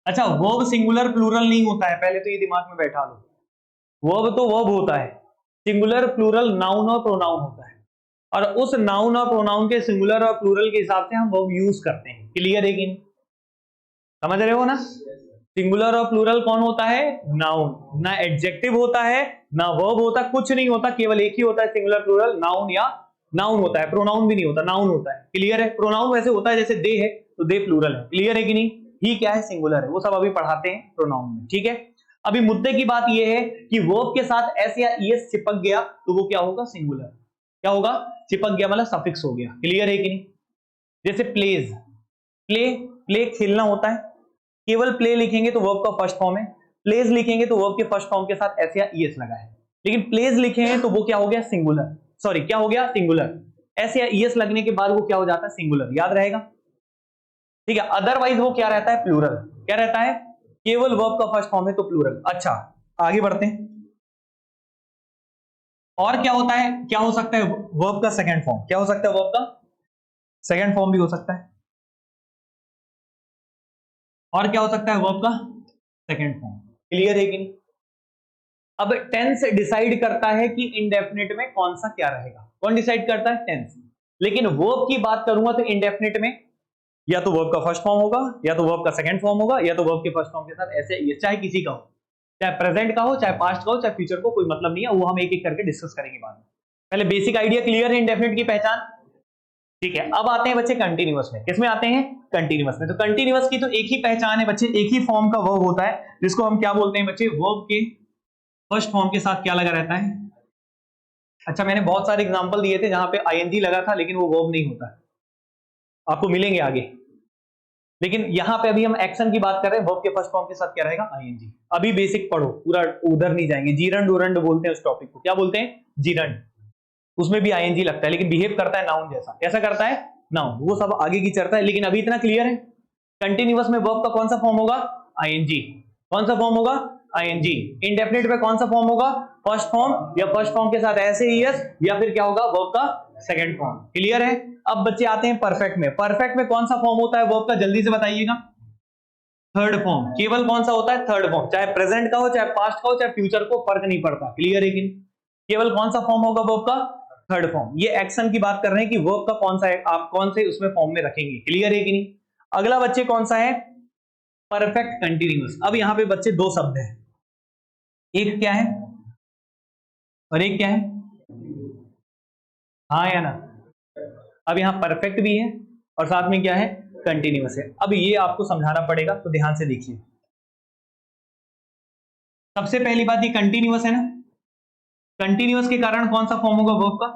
अच्छा, वर्ब सिंगुलर प्लूरल नहीं होता है, पहले तो ये दिमाग में बैठा लो। वर्ब तो वर्ब होता है, सिंगुलर प्लूरल नाउन और प्रोनाउन होता है, और उस नाउन और प्रोनाउन के सिंगुलर और प्लूरल के हिसाब से हम वर्ब यूज करते हैं। क्लियर है कि नहीं? समझ रहे हो ना? सिंगुलर और प्लूरल कौन होता है? नाउन। ना एडजेक्टिव होता है ना वर्ब होता, कुछ नहीं होता, केवल एक ही होता है सिंगुलर प्लूरल, नाउन या नाउन होता है। प्रोनाउन भी नहीं होता, नाउन होता है। क्लियर है? प्रोनाउन वैसे होता है जैसे दे है, तो दे प्लूरल है। क्लियर है कि नहीं? ही क्या है? सिंगुलर है। वो सब अभी पढ़ाते हैं प्रोनाउन में, ठीक है? अभी मुद्दे की बात यह है कि वर्ब के साथ एस या ईएस चिपक गया तो वो क्या होगा? सिंगुलर। क्या होगा? चिपक गया मतलब सफिक्स हो गया। क्लियर है कि नहीं? जैसे प्लेज, प्ले, प्ले खेलना होता है, केवल प्ले लिखेंगे तो वर्ब का फर्स्ट फॉर्म है, प्लेज लिखेंगे तो वर्ब के फर्स्ट फॉर्म के साथ एस या ईएस लगा है, लेकिन प्लेज लिखे हैं तो वो क्या हो गया सिंगुलर, सॉरी क्या हो गया सिंगुलर, एस या ईएस लगने के बाद वो क्या हो जाता है सिंगुलर, याद रहेगा, ठीक है। अदरवाइज वो क्या रहता है प्लूरल, क्या रहता है, केवल वर्ब का फर्स्ट फॉर्म है तो प्लूरल। अच्छा आगे बढ़ते हैं, और क्या होता है, क्या हो सकता है वर्ब का सेकंड फॉर्म, क्या हो सकता है वर्ब का सेकंड फॉर्म भी हो सकता है, और क्या हो सकता है वर्ब का सेकंड फॉर्म, क्लियर है कि नहीं। अब टेंस डिसाइड करता है कि इंडेफिनिट में कौन सा क्या रहेगा, कौन डिसाइड करता है टेंस, लेकिन वर्ब की बात करूंगा तो इंडेफिनिट में या तो वर्ब का फर्स्ट फॉर्म होगा, या तो वर्ब का सेकंड फॉर्म होगा, या तो वर्ब के फर्स्ट फॉर्म के साथ ऐसे ये चाहे किसी का हो, चाहे प्रेजेंट का हो, चाहे पास्ट का हो, चाहे फ्यूचर को, कोई मतलब नहीं है, वो हम एक एक करके डिस्कस करेंगे बाद में। पहले बेसिक आइडिया क्लियर है इंडेफिनिट की पहचान, ठीक है। अब आते हैं बच्चे कंटिन्यूअस में, किसमें आते हैं कंटिन्यूअस में। तो कंटिन्यूअस की तो एक ही पहचान है बच्चे, एक ही फॉर्म का वर्ब होता है जिसको हम क्या बोलते हैं बच्चे, वर्ब के फर्स्ट फॉर्म के साथ क्या लगा रहता है। अच्छा मैंने बहुत सारे एग्जांपल दिए थे जहां पे आईएनजी लगा था लेकिन वो वर्ब नहीं होता, आपको मिलेंगे आगे, लेकिन यहां पे अभी हम एक्शन की बात कर रहे हैं, वर्ब के फर्स्ट फॉर्म के साथ क्या रहेगा आईएनजी। अभी बेसिक पढ़ो, पूरा उधर नहीं जाएंगे। जीरंड उरंड बोलते हैं उस टॉपिक को, क्या बोलते हैं जीरंड, उसमें भी आईएनजी लगता है लेकिन बिहेव करता है नाउन जैसा, कैसा करता है नाउन, वो सब आगे की चर्चा है, लेकिन अभी इतना क्लियर है कंटिन्यूअस में वर्ब का कौन सा फॉर्म होगा आईएनजी, कौन सा फॉर्म होगा आईएनजी। इंडेफिनिट में कौन सा फॉर्म होगा फर्स्ट फॉर्म, या फर्स्ट फॉर्म के साथ ऐसे ही यस, या फिर क्या होगा वर्ब का सेकंड फॉर्म, क्लियर है। अब बच्चे आते हैं परफेक्ट में, परफेक्ट में कौन सा फॉर्म होता है वर्ब का, जल्दी से बताइएगा, थर्ड फॉर्म, केवल कौन सा होता है थर्ड फॉर्म, चाहे प्रेजेंट का हो, चाहे पास्ट का हो, चाहे फ्यूचर को, फर्क नहीं पड़ता, क्लियर है कि नहीं, केवल कौन सा फॉर्म होगा वर्ब का थर्ड फॉर्म। ये एक्शन की बात कर रहे हैं कि वर्ब का कौन सा है, आप कौन से उसमें फॉर्म में रखेंगे, क्लियर है कि नहीं। अगला बच्चे कौन सा है परफेक्ट कंटिन्यूअस। अब यहां पे बच्चे दो शब्द हैं, एक क्या है और एक क्या है, हाँ या ना। अब यहां परफेक्ट भी है और साथ में क्या है कंटिन्यूअस है। अब ये आपको समझाना पड़ेगा तो ध्यान से देखिए। सबसे पहली बात ये कंटिन्यूअस है ना, कंटिन्यूअस के कारण कौन सा फॉर्म होगा वर्ब का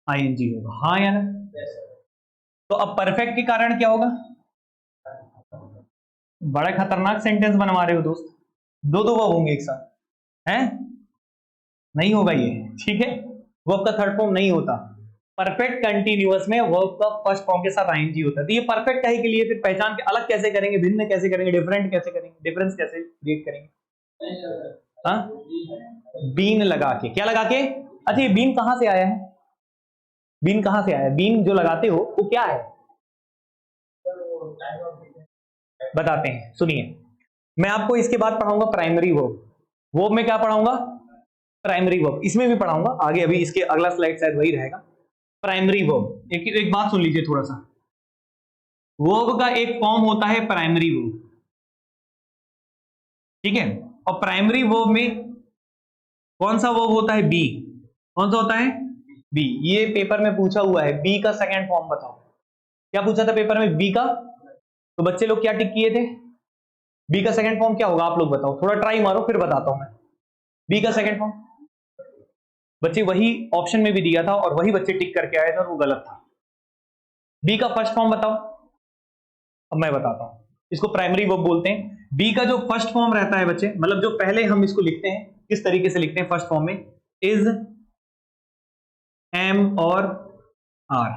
आईएनजी होगा, हाँ या ना। तो अब परफेक्ट के कारण क्या होगा, बड़ा खतरनाक सेंटेंस बनवा रहे हो दोस्त, दो दो वर्ब होंगे एक साथ, हैं नहीं होगा ये, ठीक है। वर्ब का थर्ड फॉर्म नहीं होता, परफेक्ट कंटिन्यूअस में वर्ब का फर्स्ट फॉर्म के साथ आईएनजी होता है। तो ये परफेक्ट काहे के लिए, फिर पहचान के अलग कैसे करेंगे, भिन्न कैसे करेंगे, डिफरेंट कैसे करेंगे, डिफरेंस कैसे क्रिएट करेंगे, हाँ बीन लगा के, क्या लगा के, अच्छा ये बीन कहां से आया है, बीन कहां से आया है, बीन जो लगाते हो वो क्या है बताते हैं, सुनिए। मैं आपको इसके बाद पढ़ाऊंगा प्राइमरी वर्ब, वर्ब में क्या पढ़ाऊंगा प्राइमरी वर्ब, इसमें भी पढ़ाऊंगा आगे, अभी इसके अगला स्लाइड शायद वही रहेगा। प्राइमरी वर्ब, एक बात सुन लीजिए थोड़ा सा, वर्ब का एक फॉर्म होता है प्राइमरी वर्ब, ठीक है। और प्राइमरी वर्ब में कौन सा वर्ब होता है बी, कौन सा होता है बी। ये पेपर में पूछा हुआ है, बी का सेकंड फॉर्म बताओ, क्या पूछा था पेपर में बी का, तो बच्चे लोग क्या टिक किए थे, बी का सेकंड फॉर्म क्या होगा आप लोग बताओ, थोड़ा ट्राई मारो फिर बताता हूं मैं। बी का सेकंड फॉर्म बच्चे वही ऑप्शन में भी दिया था और वही बच्चे टिक करके आए थे और वो गलत था। बी का फर्स्ट फॉर्म बताओ, अब मैं बताता हूं, इसको प्राइमरी वर्ब बोलते हैं। बी का जो फर्स्ट फॉर्म रहता है बच्चे, मतलब जो पहले हम इसको लिखते हैं किस तरीके से लिखते हैं फर्स्ट फॉर्म में, इज एम और आर,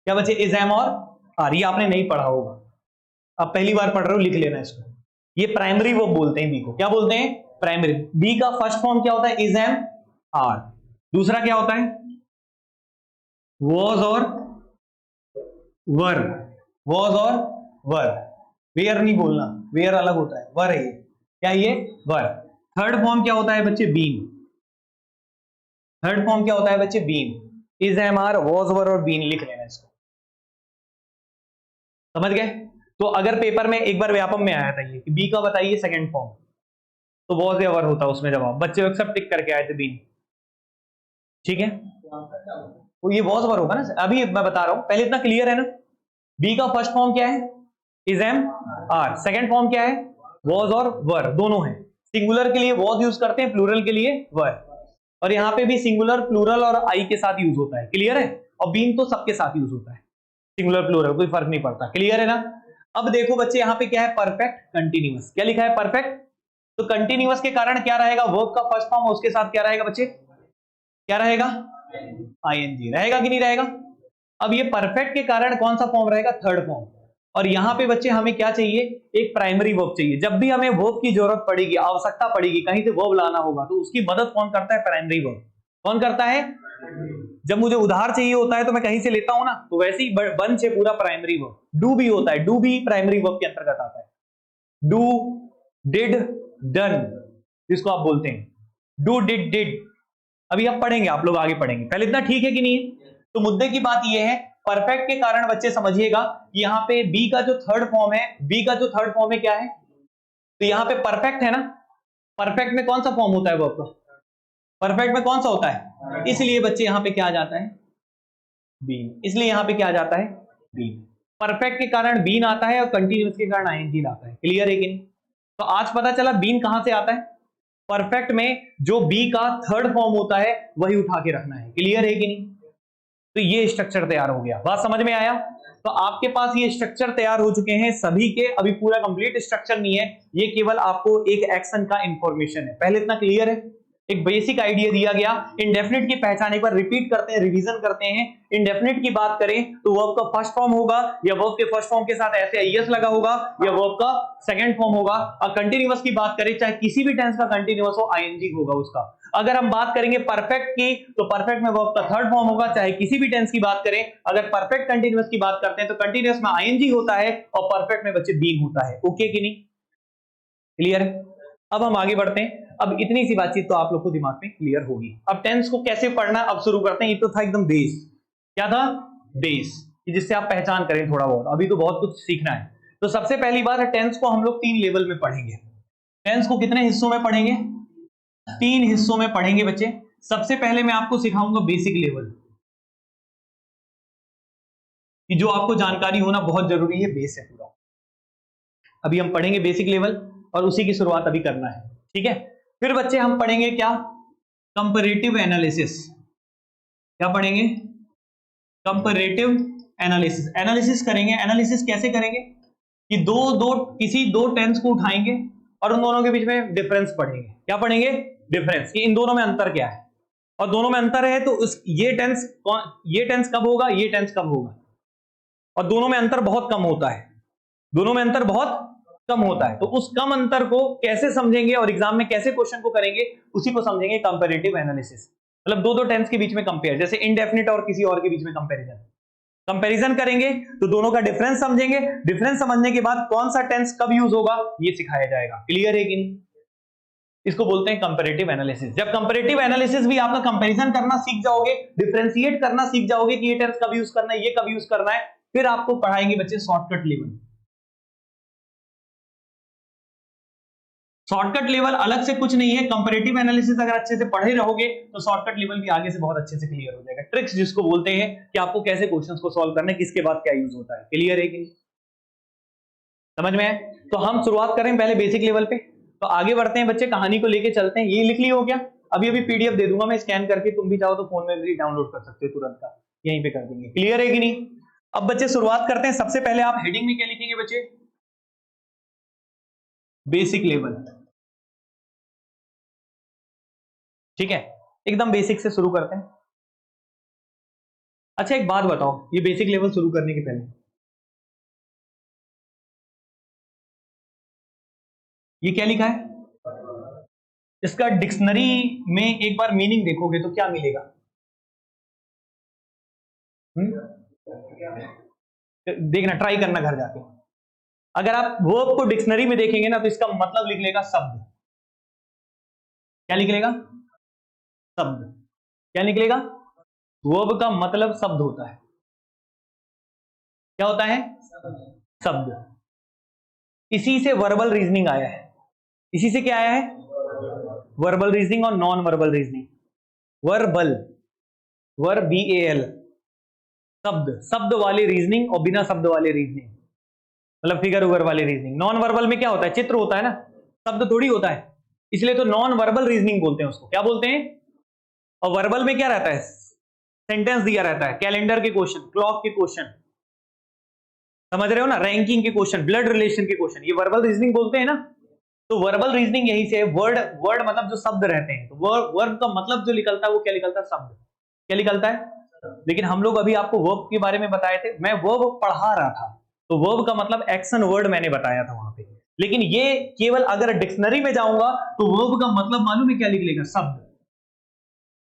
क्या बच्चे इज एम और आर, ये आपने नहीं पढ़ा होगा, अब पहली बार पढ़ रहे हो लिख लेना इसको, ये प्राइमरी वर्ब बोलते हैं बी को, क्या बोलते हैं प्राइमरी। बी का फर्स्ट फॉर्म क्या होता है इज एम आर, दूसरा क्या होता है वॉज और वर, वॉज और वर, वेयर नहीं बोलना, वेयर अलग होता है, वर है ये, क्या ये वर। थर्ड फॉर्म क्या होता है बच्चे बीन, थर्ड फॉर्म क्या होता है बच्चे been, is am are was were और बीन लिख लेना इसको, समझ गए। तो अगर पेपर में एक बार व्यापम में आया था ये कि बी का बताइए सेकंड फॉर्म, तो वॉज या वर होता उसमें जवाब, बच्चे सब टिक करके आए थे बीन, ठीक है। तो ये वॉज वर होगा ना, अभी मैं बता रहा हूं, पहले इतना क्लियर है ना। बी का फर्स्ट फॉर्म क्या है is am are, second form क्या है वॉज और वर, दोनों है। सिंगुलर के लिए वॉज यूज करते हैं, प्लूरल के लिए वर, और यहाँ पे भी सिंगुलर प्लूरल और आई के साथ यूज होता है, क्लियर है। और बीन तो सबके साथ यूज होता है, सिंगुलर प्लूरल कोई फर्क नहीं पड़ता, क्लियर है ना। अब देखो बच्चे यहाँ पे क्या है, परफेक्ट कंटिन्यूअस। क्या लिखा है, परफेक्ट। तो कंटिन्यूअस के कारण क्या रहेगा, वर्ब का फर्स्ट फॉर्म, उसके साथ क्या रहेगा बच्चे, क्या रहेगा, आईएनजी रहेगा कि नहीं रहेगा। अब ये परफेक्ट के कारण कौन सा फॉर्म रहेगा, थर्ड फॉर्म। और यहां पे बच्चे हमें क्या चाहिए, एक प्राइमरी वर्ब चाहिए। जब भी हमें वर्ब की जरूरत पड़ेगी, आवश्यकता पड़ेगी, कहीं से वर्ब लाना होगा, तो उसकी मदद कौन करता है, प्राइमरी वर्ब। कौन करता है, जब मुझे उधार चाहिए होता है तो मैं कहीं से लेता हूं ना, तो वैसे ही बंच है पूरा प्राइमरी वर्ब। डू भी होता है, डू भी प्राइमरी वर्ब के अंतर्गत आता है। डू, डिड, डन, जिसको आप बोलते हैं डू, डिड, डिड। अभी आप पढ़ेंगे, आप लोग आगे पढ़ेंगे, पहले इतना ठीक है कि नहीं है। तो मुद्दे की बात यह है, परफेक्ट के कारण बच्चे समझिएगा कि यहां पे बी का जो थर्ड फॉर्म है, बी का जो थर्ड फॉर्म है क्या है, तो यहां पे परफेक्ट है ना। परफेक्ट में कौन सा फॉर्म होता है वर्ब का, परफेक्ट में कौन सा होता है, इसलिए बच्चे यहां पे क्या आ जाता है, बीन। इसलिए यहां पे क्या आ जाता है, बीन। परफेक्ट के कारण बीन आता है और कंटिन्यूअस के कारण आईएनजी आता है। क्लियर है कि नहीं। तो आज पता चला बीन कहां से आता है, परफेक्ट में जो बी का थर्ड फॉर्म होता है वही उठा के रखना है। क्लियर है कि नहीं। तो ये स्ट्रक्चर तैयार हो गया, बात समझ में आया। तो आपके पास ये स्ट्रक्चर तैयार हो चुके हैं सभी के। अभी पूरा कंप्लीट स्ट्रक्चर नहीं है, ये केवल आपको एक एक्शन का इंफॉर्मेशन है। पहले इतना क्लियर है, एक बेसिक आइडिया दिया गया। इंडेफिनिट की पहचान एक बार रिपीट करते हैं, रिवीजन करते हैं। इंडेफिनिट की बात करें तो वर्ब का फर्स्ट फॉर्म होगा, या वर्ब के फर्स्ट फॉर्म के साथ ऐसे आईएस लगा होगा, या वर्ब का सेकंड फॉर्म होगा। और कंटिन्यूअस की बात करें, चाहे किसी भी टेंस का कंटिन्यूअस हो, आईएनजी होगा उसका। अगर हम बात करेंगे परफेक्ट की, तो परफेक्ट में वर्ब का थर्ड फॉर्म होगा, चाहे किसी भी टेंस की बात करें। अगर परफेक्ट कंटिन्यूअस की बात करते हैं तो कंटिन्यूअस में आईएनजी होता है और परफेक्ट में बच्चे बीन होता है। ओके कि नहीं, क्लियर है। अब हम आगे बढ़ते हैं। अब इतनी सी बातचीत तो आप लोग को दिमाग में क्लियर होगी। अब टेंस को कैसे पढ़ना अब शुरू करते हैं। ये तो था एकदम बेस, क्या था, बेस, जिससे आप पहचान करें थोड़ा बहुत। अभी तो बहुत कुछ सीखना है। तो सबसे पहली बात है, टेंस को हम लोग 3 लेवल में पढ़ेंगे। टेंस को कितने हिस्सों में पढ़ेंगे, 3 हिस्सों में पढ़ेंगे बच्चे। सबसे पहले मैं आपको सिखाऊंगा बेसिक लेवल, कि जो आपको जानकारी होना बहुत जरूरी है, बेस है पूरा। अभी हम पढ़ेंगे बेसिक लेवल और उसी की शुरुआत अभी करना है, ठीक है। फिर बच्चे हम पढ़ेंगे क्या, कंपैरेटिव एनालिसिस। क्या पढ़ेंगे, कंपैरेटिव एनालिसिस। एनालिसिस करेंगे। एनालिसिस कैसे करेंगे कि किसी दो टेंस को उठाएंगे और उन दोनों के बीच में डिफरेंस पढ़ेंगे। क्या पढ़ेंगे, डिफरेंस, कि इन दोनों में अंतर क्या है। और दोनों में अंतर है तो ये टेंस कब होगा, ये टेंस कब होगा। और दोनों में अंतर बहुत कम होता है, दोनों में अंतर बहुत कम होता है। तो उस कम अंतर को कैसे समझेंगे और एग्जाम में कैसे क्वेश्चन को करेंगे, उसी को समझेंगे कंपैरेटिव एनालिसिस। मतलब दो टेंस के बीच में कंपेयर, जैसे इंडेफिनिट और किसी और के बीच में कंपैरिजन करेंगे तो दोनों का डिफरेंस समझेंगे। डिफरेंस समझने के बाद कौन सा टेंस कब यूज होगा ये सिखाया जाएगा। क्लियर है कि नहीं। इसको बोलते हैं कंपैरेटिव एनालिसिस। जब कंपैरेटिव एनालिसिस भी आपका कंपैरिजन करना सीख जाओगे, डिफरेंशिएट करना सीख जाओगे कि ये टेंस कब यूज करना है, ये कब यूज करना है, फिर आपको पढ़ाएंगे बच्चे शॉर्टकट लेवल। शॉर्टकट लेवल अलग से कुछ नहीं है। कंपैरेटिव एनालिसिस अगर अच्छे से पढ़े रहोगे तो शॉर्टकट लेवल भी आगे से बहुत अच्छे से क्लियर हो जाएगा। ट्रिक्स जिसको बोलते हैं कि आपको कैसे क्वेश्चंस को सॉल्व करना है, किसके बाद क्या यूज होता है। क्लियर है कि नहीं, समझ में आए। तो हम शुरुआत करें पहले बेसिक लेवल पे, तो आगे बढ़ते हैं बच्चे, कहानी को लेके चलते हैं। ये लिख लिया हो क्या, अभी पीडीएफ दे दूंगा मैं स्कैन करके, तुम भी चाहो तो फोन में भी डाउनलोड कर सकते हो तुरंत का, यहीं पे कर देंगे। क्लियर है कि नहीं। अब बच्चे शुरुआत करते हैं। सबसे पहले आप हेडिंग में क्या लिखेंगे बच्चे, बेसिक लेवल। ठीक है, एकदम बेसिक से शुरू करते हैं। अच्छा एक बात बताओ, ये बेसिक लेवल शुरू करने के पहले ये क्या लिखा है, इसका डिक्शनरी में एक बार मीनिंग देखोगे तो क्या मिलेगा। देखना, ट्राई करना घर जाके। अगर आप वर्ब को डिक्शनरी में देखेंगे ना तो इसका मतलब लिख लेगा शब्द। क्या लिख लेगा, शब्द। क्या निकलेगा, वर्ब का मतलब शब्द होता है। क्या होता है, शब्द। इसी से वर्बल रीजनिंग आया है। इसी से क्या आया है, वर्बल रीजनिंग और non verbal reasoning. Verbal, verb BAL, शब्द, शब्द वाली रीजनिंग और बिना शब्द वाली रीजनिंग, मतलब फिगर उगर वाली रीजनिंग। नॉन वर्बल में क्या होता है, चित्र होता है ना, शब्द थोड़ी होता है, इसलिए तो नॉन वर्बल रीजनिंग बोलते हैं उसको। क्या बोलते हैं, और वर्बल में क्या रहता है, सेंटेंस दिया रहता है, कैलेंडर के क्वेश्चन, क्लॉक के क्वेश्चन, समझ रहे हो ना, रैंकिंग के क्वेश्चन, ब्लड रिलेशन के क्वेश्चन, ये वर्बल रीजनिंग बोलते हैं ना। तो वर्बल रीजनिंग यही से, वर्ड वर्ड मतलब जो शब्द रहते हैं, तो वर्ब का मतलब जो निकलता है वो क्या निकलता है, शब्द। क्या निकलता है? लेकिन हम लोग अभी आपको वर्ब के बारे में बताए थे, मैं वर्ब पढ़ा रहा था, तो वर्ब का मतलब एक्शन वर्ड मैंने बताया था वहां पे। लेकिन ये केवल अगर डिक्शनरी में जाऊंगा तो वर्ब का मतलब मालूम है क्या निकलेगा, शब्द।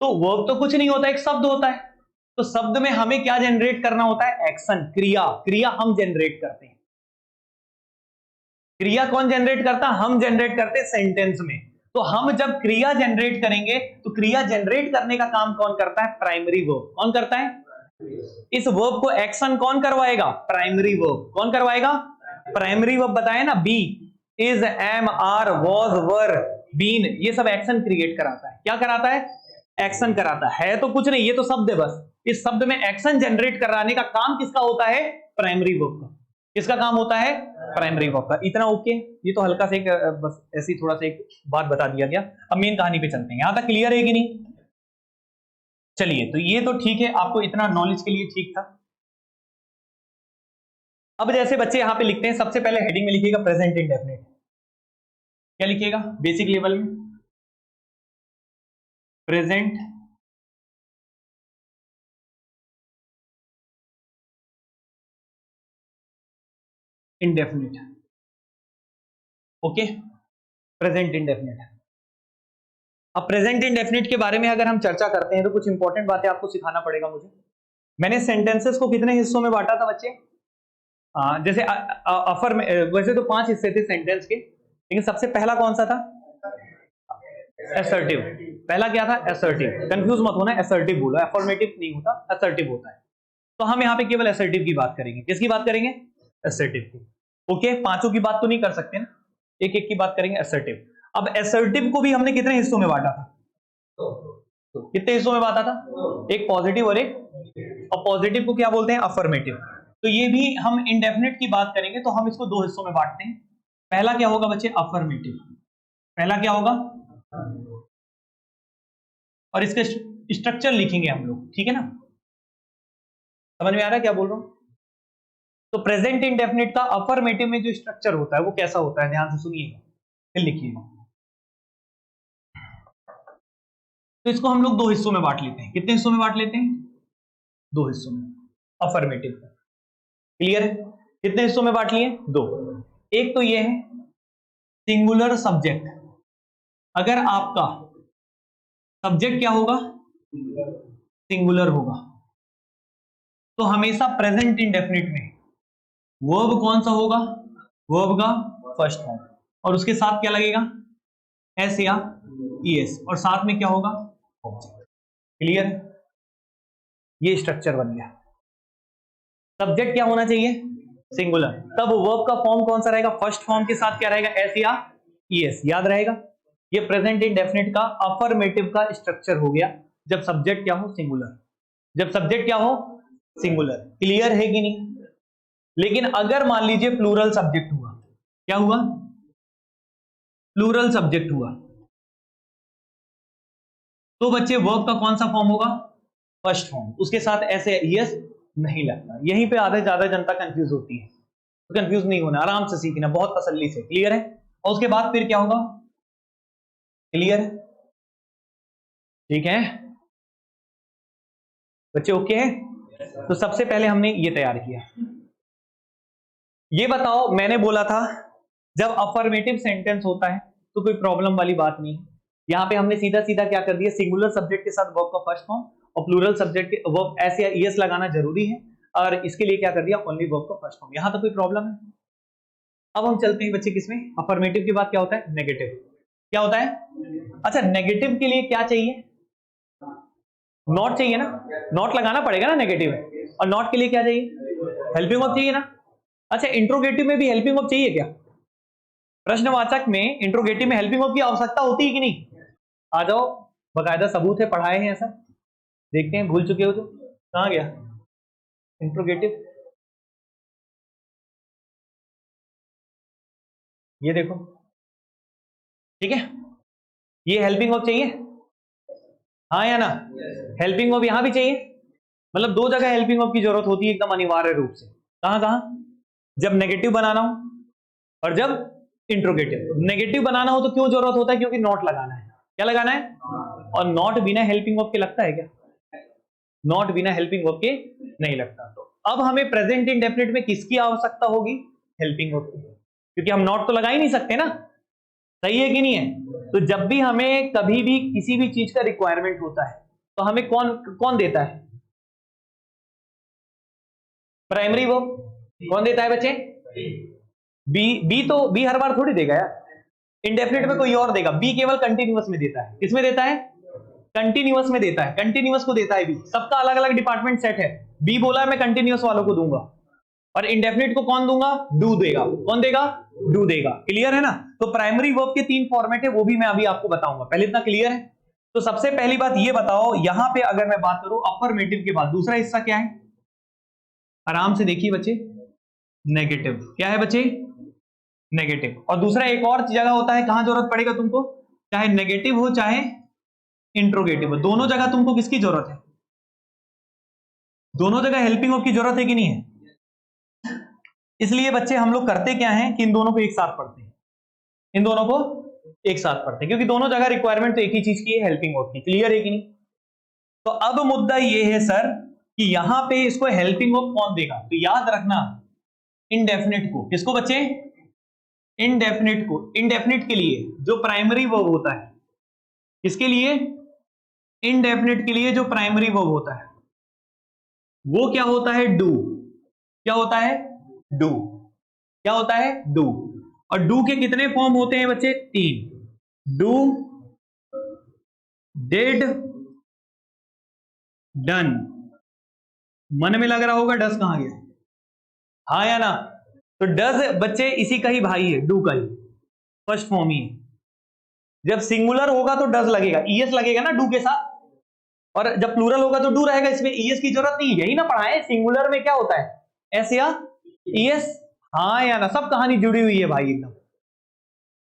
तो वर्ब तो कुछ नहीं होता, एक शब्द होता है। तो शब्द में हमें क्या जनरेट करना होता है, एक्शन, क्रिया। क्रिया हम जनरेट करते हैं। क्रिया कौन जनरेट करता, हम जनरेट करते सेंटेंस में। तो हम जब क्रिया जनरेट करेंगे तो क्रिया जनरेट करने का काम कौन करता है, प्राइमरी वर्ब। कौन करता है? इस वर्ब को एक्शन कौन करवाएगा, प्राइमरी वर्ब। कौन करवाएगा? प्राइमरी वर्ब बताए ना, be, is, am, are, was, were, been, ये सब एक्शन क्रिएट कराता है। क्या कराता है? एक्शन कराता है। तो कुछ नहीं, ये तो शब्द है बस। इस शब्द में एक्शन जनरेट कराने का काम किसका होता है, प्राइमरी वर्ब का। किसका काम होता है, प्राइमरी वर्ब का। इतना ओके। ये तो हल्का से एक बस ऐसी थोड़ा सा एक बात बता दिया गया। अब मेन कहानी पे चलते हैं। यहां तक क्लियर है कि नहीं? चलिए, तो ये तो ठीक है, आपको इतना नॉलेज के लिए ठीक था। अब जैसे बच्चे यहां पे लिखते हैं, सबसे पहले हेडिंग में लिखिएगा प्रेजेंट इंडेफिनिट। क्या लिखिएगा बेसिक लेवल में, present indefinite. Okay, present indefinite. अब प्रेजेंट इंडेफिनिट के बारे में अगर हम चर्चा करते हैं तो कुछ इंपॉर्टेंट बातें आपको सिखाना पड़ेगा मुझे। मैंने सेंटेंसेस को कितने हिस्सों में बांटा था बच्चे? जैसे अफर में, वैसे तो 5 हिस्से थे सेंटेंस के, लेकिन सबसे पहला कौन सा था? असर्टिव। पहला क्या था? असर्टिव। कंफ्यूज मत होना, असर्टिव बोलो, अफर्मेटिव नहीं होता, असर्टिव होता है। तो हम यहाँ पे केवल असर्टिव की बात करेंगे। किसकी बात करेंगे? असर्टिव की। ओके, पांचों की बात तो नहीं कर सकते ना, एक एक की बात करेंगे। असर्टिव। अब असर्टिव को भी हमने कितने हिस्सों में बांटा था? कितने हिस्सों में बांटा था? एक पॉजिटिव और एक, और पॉजिटिव को क्या बोलते हैं? अफर्मेटिव। तो ये भी हम इंडेफिनिट की बात करेंगे तो हम इसको 2 हिस्सों में बांटते हैं। पहला क्या होगा बच्चे? अफर्मेटिव। पहला क्या होगा? और इसका स्ट्रक्चर लिखेंगे हम लोग, ठीक है ना? समझ में आ रहा है क्या बोल रहा हूं? तो प्रेजेंट इंडेफिनिट का अफर्मेटिव में जो स्ट्रक्चर होता है वो कैसा होता है, ध्यान से सुनिएगा, फिर लिखिएगा। तो इसको हम लोग 2 हिस्सों में बांट लेते हैं। कितने हिस्सों में बांट लेते हैं? 2 हिस्सों में। अफर्मेटिव का क्लियर है? कितने हिस्सों में बांट लिए? 2। एक तो ये है सिंगुलर सब्जेक्ट। अगर आपका सब्जेक्ट क्या होगा? सिंगुलर होगा, तो हमेशा प्रेजेंट इंडेफिनिट में वर्ब कौन सा होगा? वर्ब का फर्स्ट फॉर्म, और उसके साथ क्या लगेगा? एस या ईएस, और साथ में क्या होगा? ऑब्जेक्ट। क्लियर? ये स्ट्रक्चर बन गया। सब्जेक्ट क्या होना चाहिए? सिंगुलर। तब वर्ब का फॉर्म कौन सा रहेगा? फर्स्ट फॉर्म के साथ क्या रहेगा? एस या ईएस। याद रहेगा? ये प्रेजेंट इंडेफिनिट का अफर्मेटिव का स्ट्रक्चर हो गया, जब सब्जेक्ट क्या हो? सिंगुलर। जब सब्जेक्ट क्या हो? सिंगुलर। क्लियर है कि नहीं? लेकिन अगर मान लीजिए प्लूरल सब्जेक्ट हुआ, क्या हुआ? प्लूरल सब्जेक्ट हुआ, तो बच्चे वर्ब का कौन सा फॉर्म होगा? First form. उसके साथ ऐसे यस नहीं लगता। यहीं पे आधे ज्यादा जनता कंफ्यूज होती है। तो कंफ्यूज नहीं होना, आराम से सीखना, बहुत तसल्ली से। क्लियर है? और उसके बाद फिर क्या होगा? क्लियर है? ठीक है बच्चे, ओके है? तो सबसे पहले हमने ये तैयार किया। ये बताओ, मैंने बोला था जब अफर्मेटिव सेंटेंस होता है तो कोई प्रॉब्लम वाली बात नहीं। यहां पे हमने सीधा सीधा क्या कर दिया, सिंगुलर सब्जेक्ट के साथ वर्ब का फर्स्ट फॉर्म, और प्लूरल सब्जेक्ट के वर्ब एस या ईएस लगाना जरूरी है, और इसके लिए क्या कर दिया, ओनली वर्ब का फर्स्ट फॉर्म। यहां तो कोई प्रॉब्लम है? अब हम चलते हैं बच्चे किसमें, अफर्मेटिव के बाद क्या होता है? नेगेटिव। क्या होता है? अच्छा, नेगेटिव के लिए क्या चाहिए? नॉट चाहिए ना, नॉट लगाना पड़ेगा ना नेगेटिव में। और नॉट के लिए क्या चाहिए? हेल्पिंग वर्ब चाहिए ना। अच्छा, इंट्रोगेटिव में भी हेल्पिंग वर्ब चाहिए क्या? प्रश्नवाचक में इंट्रोगेटिव में हेल्पिंग वर्ब की आवश्यकता होती है कि नहीं? आ जाओ, बकायदा सबूत है, पढ़ाए हैं ऐसा। देखते हैं, भूल चुके हो तो। कहां गया इंट्रोगेटिव? ये देखो, ठीक है, ये हेल्पिंग वर्ब चाहिए, हाँ या ना? हेल्पिंग वर्ब यहां भी चाहिए, मतलब 2 जगह हेल्पिंग वर्ब की जरूरत होती है एकदम अनिवार्य रूप से। कहां कहां? जब नेगेटिव बनाना हो और जब इंट्रोगेटिव। नेगेटिव बनाना हो तो क्यों जरूरत होता है? क्योंकि नॉट लगाना है। क्या लगाना है? और नॉट बिना हेल्पिंग वर्ब के लगता है क्या? नॉट बिना हेल्पिंग वर्ब के नहीं लगता। तो अब हमें प्रेजेंट इंडेफिनिट में किसकी आवश्यकता होगी? हेल्पिंग वर्ब की, क्योंकि हम नॉट तो लगा ही नहीं सकते ना। सही है कि नहीं है? तो जब भी हमें कभी भी किसी भी चीज का रिक्वायरमेंट होता है तो हमें कौन कौन देता है? Primary verb. कौन देता है बच्चे? बी तो बी हर बार थोड़ी देगा यार, इंडेफिनिट में कोई और देगा। बी केवल कंटिन्यूअस में देता है। किसमें देता है? कंटिन्यूअस में देता है। कंटिन्यूअस को देता है बी। सबका अलग अलग डिपार्टमेंट सेट है। बी बोला है मैं कंटिन्यूअस वालों को दूंगा, और इंडेफिनिट को कौन दूंगा? डू देगा। कौन देगा? डू देगा। क्लियर है ना? तो प्राइमरी वर्ब के 3 फॉर्मेट है, वो भी मैं अभी आपको बताऊंगा। पहले इतना क्लियर है? तो सबसे पहली बात ये बताओ, यहां पे अगर मैं बात करूं अफर्मेटिव के बाद दूसरा हिस्सा क्या है? आराम से देखिए बच्चे, नेगेटिव। क्या है बच्चे? नेगेटिव। और दूसरा एक और जगह होता है, कहां जरूरत पड़ेगा तुमको? चाहे नेगेटिव हो चाहे इंट्रोगेटिव हो, दोनों जगह तुमको किसकी जरूरत है? दोनों जगह हेल्पिंग वर्ब की जरूरत है कि नहीं है? इसलिए बच्चे हम लोग करते क्या है कि इन दोनों को एक साथ पढ़ते हैं। इन दोनों को एक साथ पढ़ते हैं क्योंकि दोनों जगह रिक्वायरमेंट तो एक ही चीज की है, हेल्पिंग वर्ब की। क्लियर है कि नहीं? तो अब मुद्दा ये है सर कि यहां पे इसको हेल्पिंग वर्ब कौन देगा? तो याद रखना इंडेफिनिट को। किसको बच्चे? इंडेफिनिट को। इंडेफिनिट के लिए जो प्राइमरी वर्ब होता है, किसके लिए? इंडेफिनिट के लिए जो प्राइमरी वर्ब होता है वो क्या होता है? डू। क्या होता है? डू। क्या होता है? डू। और डू के कितने फॉर्म होते हैं बच्चे? 3। Do, did, done. मन में लग रहा होगा डस कहां गया? हाँ या ना? तो डज बच्चे इसी का ही भाई है, डू का ही फर्स्ट फॉर्म ही है। जब सिंगुलर होगा तो डज लगेगा, ईएस लगेगा ना डू के साथ, और जब प्लूरल होगा तो डू रहेगा। इसमें ईएस की जरूरत नहीं, यही ना पढ़ाए। सिंगुलर में क्या होता है? एस या ईएस। हाँ या ना? सब कहानी जुड़ी हुई है भाई, एकदम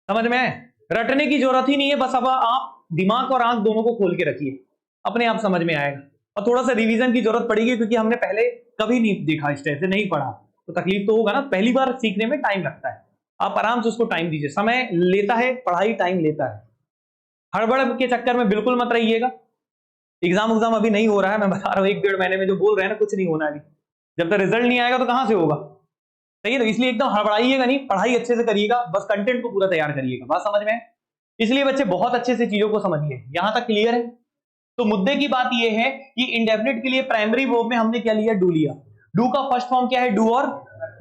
समझ में। रटने की जरूरत ही नहीं है, बस अब आप दिमाग और आंख दोनों को खोल के रखिए, अपने आप समझ में आएगा। और थोड़ा सा रिवीजन की जरूरत पड़ेगी क्योंकि हमने पहले कभी नहीं देखा, इस टाइप से नहीं पढ़ा, तो तकलीफ तो होगा ना। पहली बार सीखने में टाइम लगता है, आप आराम से उसको टाइम दीजिए। समय लेता है पढ़ाई, टाइम लेता है। हड़बड़ के चक्कर में बिल्कुल मत रहिएगा। एग्जाम अभी नहीं हो रहा है, मैं बता रहा हूँ 1-1.5 महीने में जो बोल रहे हैं ना, कुछ नहीं होना अभी। जब तक रिजल्ट नहीं आएगा तो कहां से होगा? सही है। तो इसलिए एकदम हड़बड़ाइएगा नहीं, पढ़ाई अच्छे से करिएगा, बस कंटेंट को पूरा तैयार करिएगा। बात समझ में? इसलिए बच्चे बहुत अच्छे से चीजों को समझिए। यहां तक क्लियर है? तो मुद्दे की बात यह है कि इंडेफिनिट के लिए प्राइमरी वर्ब में हमने क्या लिया? डू लिया। डू का फर्स्ट फॉर्म क्या है? डू और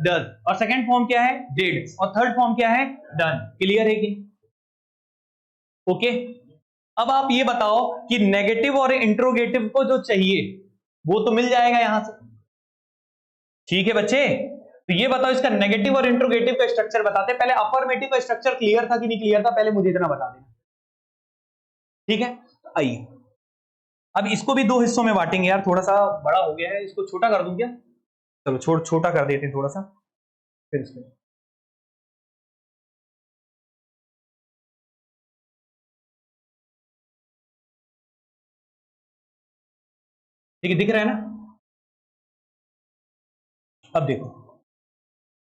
डज। और सेकंड फॉर्म क्या है? डिड। और थर्ड फॉर्म क्या है? डन। क्लियर है कि? ओके। अब आप ये बताओ कि नेगेटिव और इंट्रोगेटिव को जो चाहिए वो तो मिल जाएगा यहां से। ठीक है बच्चे? तो ये बताओ इसका नेगेटिव और इंट्रोगेटिव का स्ट्रक्चर बताते हैं। पहले अफर्मेटिव का स्ट्रक्चर क्लियर था कि नहीं क्लियर था? पहले मुझे इतना बता देना, ठीक है? आइए अब इसको भी 2 हिस्सों में बांटेंगे। यार थोड़ा सा बड़ा हो गया है, इसको छोटा कर दूं क्या? चलो छोटा कर देते हैं थोड़ा सा, फिर इसको। ठीक है, दिख रहा है ना? अब देखो,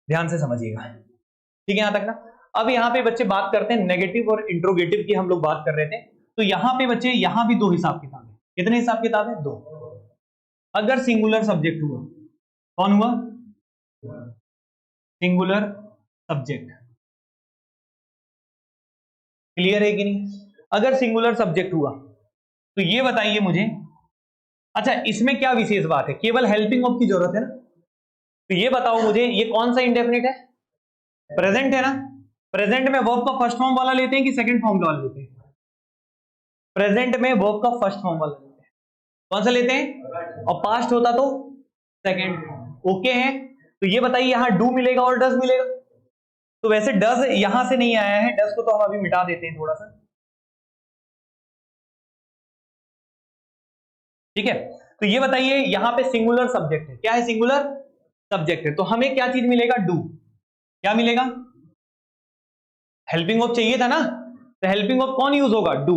ध्यान से समझिएगा, ठीक है यहां तक ना? अब यहां पे बच्चे बात करते हैं नेगेटिव और इंट्रोगेटिव की, हम लोग बात कर रहे थे। तो यहां पे बच्चे यहां भी 2 हिसाब किताब है। कितने हिसाब किताब है? 2। अगर सिंगुलर सब्जेक्ट हुआ, कौन हुआ? Singular subject. क्लियर है कि नहीं? अगर सिंगुलर सब्जेक्ट हुआ तो ये बताइए मुझे, अच्छा इसमें क्या विशेष बात है? केवल हेल्पिंग ऑफ की जरूरत है ना? तो ये बताओ मुझे, ये कौन सा इंडेफिनिट है? प्रेजेंट है ना? प्रेजेंट में वर्ब का फर्स्ट फॉर्म वाला लेते हैं कि सेकंड फॉर्म वाला लेते हैं? प्रेजेंट में वर्ब का फर्स्ट फॉर्म वाला लेते हैं। कौन सा लेते हैं? और पास्ट होता तो सेकंड। ओके है? तो ये बताइए यहां डू मिलेगा और डज मिलेगा? तो वैसे डज यहां से नहीं आया है, डज को तो हम अभी मिटा देते हैं थोड़ा सा, ठीक है? तो ये बताइए यहां पे सिंगुलर सब्जेक्ट है। क्या है? सिंगुलर सब्जेक्ट है। तो हमें क्या चीज मिलेगा? डू। क्या मिलेगा? हेल्पिंग वर्ब चाहिए था ना? तो हेल्पिंग वर्ब कौन यूज होगा? डू।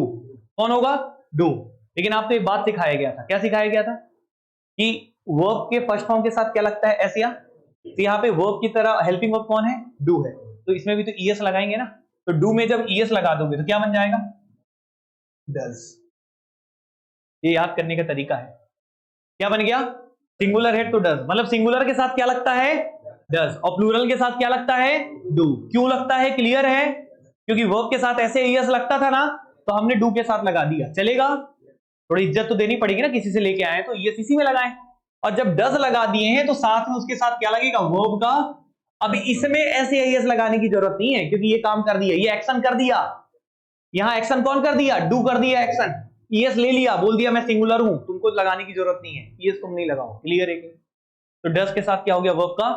कौन होगा? डू। लेकिन आपको एक बात सिखाया गया था। क्या सिखाया गया था? कि वर्ब के फर्स्ट फॉर्म के साथ क्या लगता है? एस या तो यहाँ पे वर्ब की तरह हेल्पिंग वर्ब कौन है? डू है, तो इसमें भी तो ईएस लगाएंगे ना। तो डू में जब ईएस लगा दोगे तो क्या बन जाएगा? डज। ये याद करने का तरीका है। क्या बन गया? सिंगुलर है तो डज, मतलब सिंगुलर के साथ क्या लगता है? डज, और प्लूरल के साथ क्या लगता है? डू। क्यों लगता है? क्लियर है? क्योंकि वर्ब के साथ ऐसे ईएस लगता था ना, तो हमने डू के साथ लगा दिया। चलेगा? थोड़ी इज्जत तो देनी पड़ेगी ना, किसी से लेके आए तो ईएस इसी में लगाएं। और जब डज लगा दिए हैं तो साथ में उसके साथ क्या लगेगा? वर्ब का। अब इसमें ऐसे ईएस लगाने की जरूरत नहीं है, क्योंकि ये काम कर दिया, ये एक्शन कर दिया। यहां एक्शन कौन कर दिया? डू कर दिया एक्शन। ईएस ले लिया, बोल दिया मैं सिंगुलर हूं, तुमको लगाने की जरूरत नहीं है, ईएस तुम नहीं लगाओ। क्लियर है? तो डज के साथ क्या हो गया? वर्ब का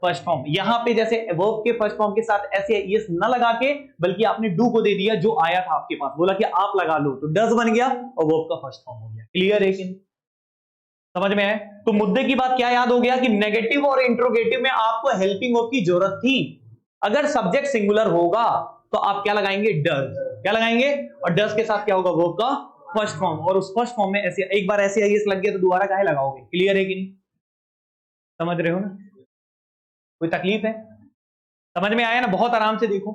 फर्स्ट फॉर्म। यहां पे जैसे वर्ब के फर्स्ट फॉर्म के साथ ऐसे ईएस न लगा के, बल्कि आपने डू को दे दिया जो आया था आपके पास, बोला कि आप लगा लो, तो डज बन गया और वर्ब का फर्स्ट फॉर्म हो गया। क्लियर है कि समझ में है? तो मुद्दे की बात क्या याद हो गया कि नेगेटिव और इंट्रोगेटिव में आपको हेल्पिंग वर्ब की जरूरत थी। अगर सब्जेक्ट सिंगुलर होगा तो आप क्या लगाएंगे? डज। क्या लगाएंगे? और डज के साथ क्या होगा? वर्ब का फर्स्ट फॉर्म। और उस फर्स्ट फॉर्म में ऐसे एक बार ऐसे आईएस लग गया तो दोबारा काहे लगाओगे? क्लियर है कि नहीं? समझ रहे हो ना? कोई तकलीफ है? समझ में आया ना? बहुत आराम से देखो,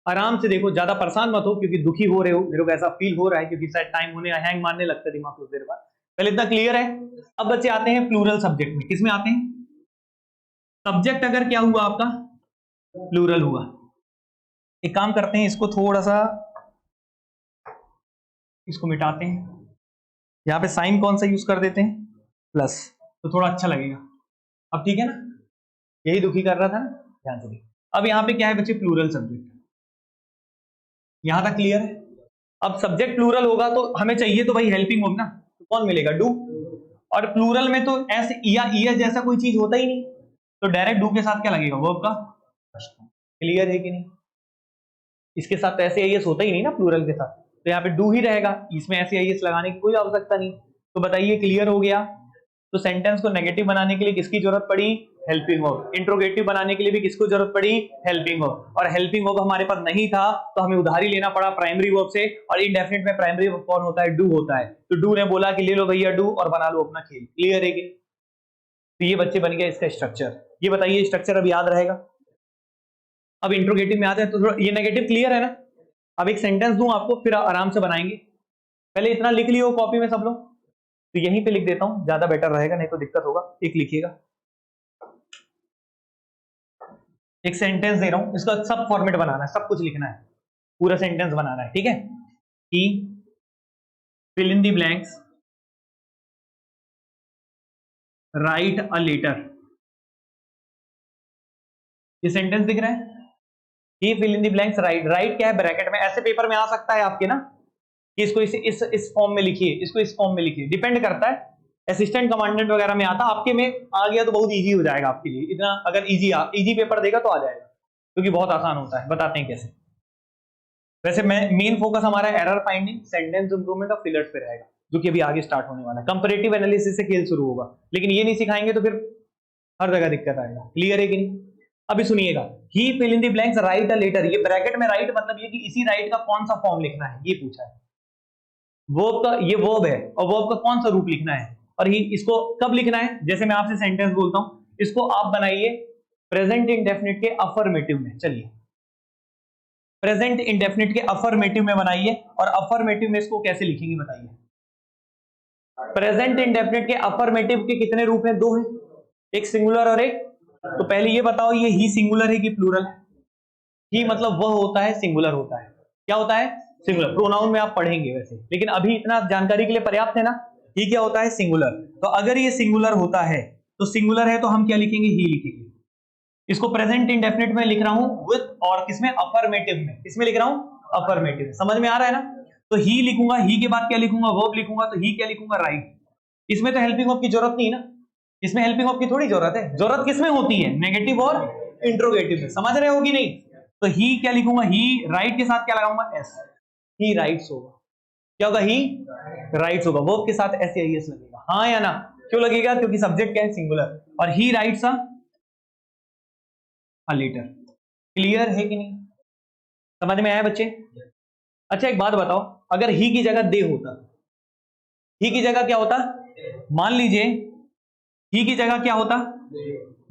आराम से देखो, ज्यादा परेशान मत हो, क्योंकि दुखी हो रहे हो, मेरे को ऐसा फील हो रहा है, क्योंकि शायद टाइम होने हैंग मारने लगता है दिमाग कुछ देर बाद। पहले इतना क्लियर है? अब बच्चे आते हैं प्लूरल सब्जेक्ट में। किसमें आते हैं? सब्जेक्ट अगर क्या हुआ आपका? प्लूरल हुआ। एक काम करते हैं, इसको थोड़ा सा इसको मिटाते हैं। यहाँ पे साइन कौन सा यूज कर देते हैं? प्लस, तो थोड़ा अच्छा लगेगा। अब ठीक है ना? यही दुखी कर रहा था ना, ध्यान से देखिए। अब यहाँ पे क्या है बच्चे? Plural subject. यहां तक क्लियर है? अब सब्जेक्ट प्लूरल होगा तो हमें चाहिए तो भाई हेल्पिंग वर्ब ना, तो कौन मिलेगा? डू। और प्लूरल में तो एस या ईएस जैसा कोई चीज होता ही नहीं, तो डायरेक्ट डू के साथ क्या लगेगा? वर्ब का। क्लियर है कि नहीं? इसके साथ तो ऐसे आईएस होता ही नहीं ना प्लूरल के साथ, तो यहाँ पे डू ही रहेगा, इसमें ऐसे आईएस लगाने की कोई आवश्यकता नहीं। तो बताइए क्लियर हो गया? तो सेंटेंस को नेगेटिव बनाने के लिए किसकी जरूरत पड़ी? Helping verb. इंट्रोगेटिव बनाने के लिए भी किसको जरूरत पड़ी? Helping verb. और हेल्पिंग वर्ब हमारे पास नहीं था तो हमें उधारी लेना पड़ा प्राइमरी वर्ब से, और इंडेफिनिट में प्राइमरी वर्ब कौन होता है? डू होता है। तो डू ने बोला कि ले लो भैया डू और बना लो अपना खेल। क्लियर है कि? तो ये बच्चे बन गया इसका स्ट्रक्चर। ये बताइए स्ट्रक्चर अब याद रहेगा? अब इंट्रोगेटिव में आते हैं तो ये नेगेटिव क्लियर है ना? अब एक सेंटेंस दूं आपको, फिर आराम से बनाएंगे। पहले इतना लिख लियो कॉपी में सब लोग, तो यहीं पे लिख देता हूं, ज्यादा बेटर रहेगा, नहीं तो दिक्कत होगा। एक लिखिएगा, एक सेंटेंस दे रहा हूं, इसका सब फॉर्मेट बनाना है, सब कुछ लिखना है, पूरा सेंटेंस बनाना है, ठीक है? कि fill in the blanks, write a letter. ये सेंटेंस दिख रहा है? He fill in the blanks write. Write क्या है? ब्रैकेट में। ऐसे पेपर में आ सकता है आपके ना कि इसको इस फॉर्म में लिखिए, इसको इस फॉर्म में लिखिए, डिपेंड करता है। असिस्टेंट कमांडेंट वगैरह में आता, आपके में आ गया तो बहुत इजी हो जाएगा आपके लिए। इतना अगर इजी पेपर देगा तो आ जाएगा, क्योंकि बहुत आसान होता है। बताते हैं कैसे। वैसे मेन फोकस हमारा एरर फाइंडिंग, सेंटेंस इंप्रूवमेंट और फिलर्स पे रहेगा, जो कि अभी आगे स्टार्ट होने वाला है। कंपैरेटिव एनालिसिस से खेल शुरू होगा, लेकिन ये नहीं सिखाएंगे तो फिर हर जगह दिक्कत आएगा। क्लियर है कि नहीं? अभी सुनिएगा, he fill in the blanks write a letter. ये ब्रैकेट में राइट मतलब ये कि इसी राइट का कौन सा फॉर्म लिखना है, ये पूछा है। वर्ब का, ये वर्ब है, और वर्ब का कौन सा रूप लिखना है, और ही इसको कब लिखना है। जैसे मैं आपसे सेंटेंस बोलता हूं, इसको आप बनाइए प्रेजेंट इंडेफिनिट के अफर्मेटिव में। चलिए, प्रेजेंट इंडेफिनिट के अफर्मेटिव में बनाइए, और अफर्मेटिव में इसको कैसे लिखेंगे बताइए। प्रेजेंट इंडेफिनिट के अफर्मेटिव के कितने रूप हैं? दो हैं, एक सिंगुलर और एक। तो पहले ये बताओ, ये ही सिंगुलर है कि प्लूरल है? ही मतलब वह होता है, सिंगुलर होता है। क्या होता है? सिंगुलर। प्रोनाउन में आप पढ़ेंगे वैसे, लेकिन अभी इतना जानकारी के लिए पर्याप्त है ना। ही क्या होता है? सिंगुलर। तो अगर ये सिंगुलर होता है, तो सिंगुलर है तो हम क्या लिखेंगे? ही लिखेंगे। इसको प्रेजेंट इंडेफिनिट में लिख रहा हूं विद, और किसमें? अफर्मेटिव में। किसमें लिख रहा हूं? अफर्मेटिव। समझ में आ रहा है ना? तो ही लिखूंगा, ही के बाद क्या लिखूंगा? वर्ब लिखूंगा, तो ही क्या लिखूंगा? राइट। इसमें तो हेल्पिंग वर्ब की जरूरत नहीं ना, इसमें हेल्पिंग वर्ब की थोड़ी जरूरत है। जरूरत किसमें होती है? नेगेटिव और इंट्रोगेटिव में। समझ रहे हो कि नहीं? तो ही क्या लिखूंगा? ही राइट के साथ क्या लगाऊंगा? एस। ही राइट्स होगा। क्या होगा? ही राइट्स होगा। वर्ब के साथ एस या एस लगेगा, हाँ या ना? क्यों लगेगा? क्योंकि सब्जेक्ट क्या है? सिंगुलर। और he writes a letter. Clear है कि नहीं? समझ में आया बच्चे? अच्छा एक बात बताओ, अगर ही की जगह दे होता, ही की जगह क्या होता? मान लीजिए ही की जगह क्या होता?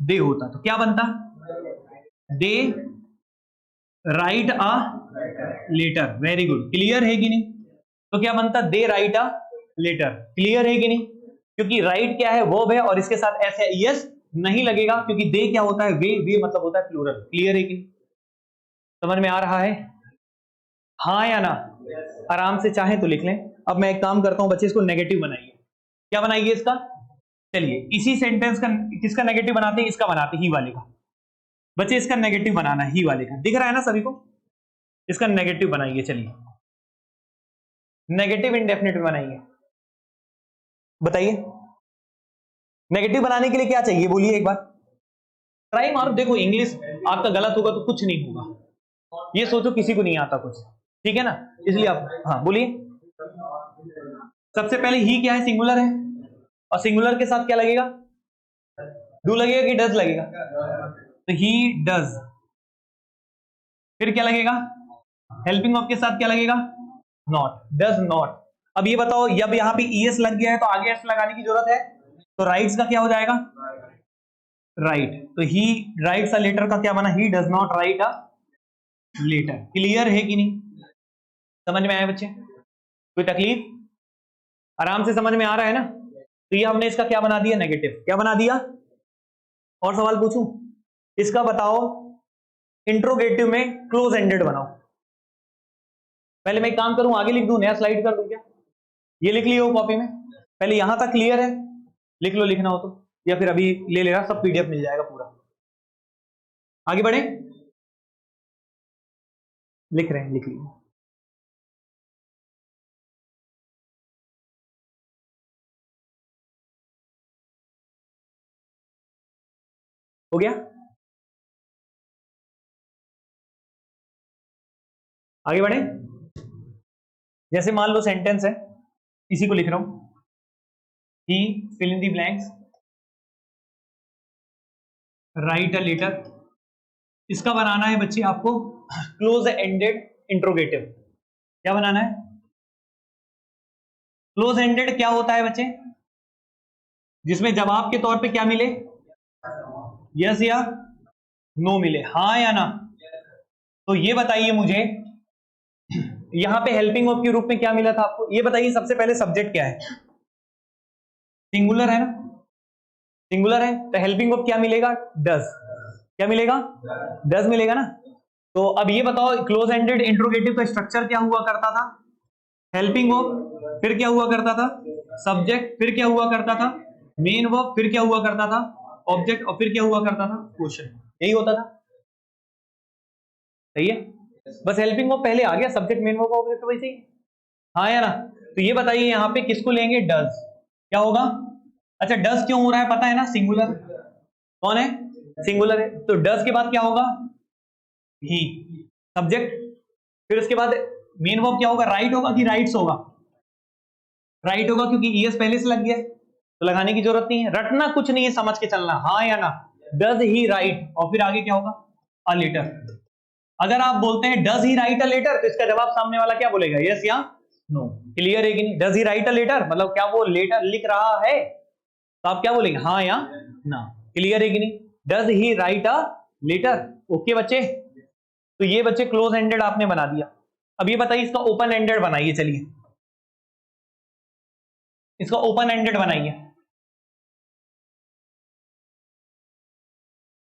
दे होता तो क्या बनता? They write a letter. Very good, clear है कि नहीं? तो क्या बनता? They write a letter. Clear है कि नहीं? क्योंकि राइट क्या है? वर्ब है और इसके साथ ऐसे यस नहीं लगेगा, क्योंकि दे क्या होता है? वे मतलब होता है प्लूरल। क्लियर है कि नहीं? समझ में आ रहा है? हाँ या ना? आराम से चाहे तो लिख लें। अब मैं एक काम करता हूं बच्चे, इसको नेगेटिव बनाइए। क्या बनाइए इसका? चलिए इसी सेंटेंस का किसका नेगेटिव बनाते हैं? इसका बनाते, ही वाले का। बच्चे इसका नेगेटिव बनाना, ही वाले का। दिख रहा है ना सभी को? इसका नेगेटिव बनाइए। चलिए नेगेटिव इंडेफिनिट बनाइए। बताइए नेगेटिव बनाने के लिए क्या चाहिए? बोलिए एक बार, ट्राई मारो। देखो इंग्लिश आपका गलत होगा तो कुछ नहीं होगा, ये सोचो किसी को नहीं आता कुछ, ठीक है ना? इसलिए आप हाँ बोलिए। सबसे पहले ही क्या है? सिंगुलर है, और सिंगुलर के साथ क्या लगेगा? डू लगेगा कि डज लगेगा? तो ही डज। फिर क्या लगेगा? हेल्पिंग ऑफ के साथ क्या लगेगा? Not, does not. अब ये बताओ, जब यहाँ पे ईएस लग गया है तो आगे एस लगाने की जरूरत है, तो राइट्स का क्या हो जाएगा? राइट। तो ही राइट्स अ लेटर का क्या बना? He does not write a letter. Clear है कि नहीं? समझ में आया बच्चे? कोई तकलीफ? आराम से समझ में आ रहा है ना? तो ये हमने इसका क्या बना दिया? नेगेटिव। क्या बना दिया? और सवाल पूछूं? इसका बताओ इंट्रोगेटिव में क्लोज एंडेड बनाओ। पहले मैं एक काम करूं, आगे लिख दूं, नया स्लाइड कर दूं क्या? ये लिख लियो कॉपी में। पहले यहां तक क्लियर है? लिख लो लिखना हो तो, या फिर अभी ले लेना, सब पीडीएफ मिल जाएगा पूरा। आगे बढ़े? लिख रहे हैं, लिख लीजिए। हो गया? आगे बढ़े? जैसे मान लो सेंटेंस है, इसी को लिख रहा हूं, he fill in the blanks write a letter. इसका बनाना है बच्चे आपको क्लोज एंडेड इंट्रोगेटिव। क्या बनाना है? क्लोज एंडेड क्या होता है बच्चे? जिसमें जवाब के तौर पे क्या मिले? यस या नो मिले, हाँ या ना? तो ये बताइए मुझे, यहां पे हेल्पिंग ऑफ के रूप में क्या मिला था आपको? ये बताइए सबसे पहले, सब्जेक्ट क्या है? सिंगुलर है ना? सिंगुलर है, तो हेल्पिंग ऑफ क्या मिलेगा? डज। क्या मिलेगा? डज मिलेगा ना? तो अब ये बताओ, क्लोज एंडेड इंट्रोगेटिव का स्ट्रक्चर क्या हुआ करता था? हेल्पिंग वर्ब, फिर क्या हुआ करता था? सब्जेक्ट, फिर क्या हुआ करता था? मेन वर्ब, फिर क्या हुआ करता था? ऑब्जेक्ट, और फिर क्या हुआ करता था? क्वेश्चन। यही होता था, सही है? बस हेल्पिंग वर्ब पहले आ गया, सब्जेक्ट मेन वर्ब ऑब्जेक्ट वैसे ही। हाँ या ना? तो ये बताइए यहाँ पे किसको लेंगे? डज। क्या होगा? अच्छा डज क्यों हो रहा है पता है ना? सिंगुलर। कौन है? सिंगुलर है, तो डज के बाद क्या होगा? ही। सब्जेक्ट, फिर उसके बाद मेन वर्ब क्या होगा? राइट होगा कि राइट्स होगा? राइट होगा, क्योंकि ईएस पहले से लग गया है, तो लगाने की जरूरत नहीं है। रटना कुछ नहीं है, समझ के चलना, हाँ या ना? डज ही राइट, और फिर आगे क्या होगा? A letter. अगर आप बोलते हैं does he write a letter, तो इसका जवाब सामने वाला क्या बोलेगा? यस या नो। क्लियर है कि नहीं? Does he write a letter मतलब क्या वो लेटर लिख रहा है, तो आप क्या बोलेंगे? हाँ या ना। क्लियर है कि नहीं? Does he write a letter. Okay बच्चे? तो ये बच्चे क्लोज एंडेड आपने बना दिया। अब ये बताइए इसका ओपन एंडेड बनाइए। चलिए इसका ओपन एंडेड बनाइए,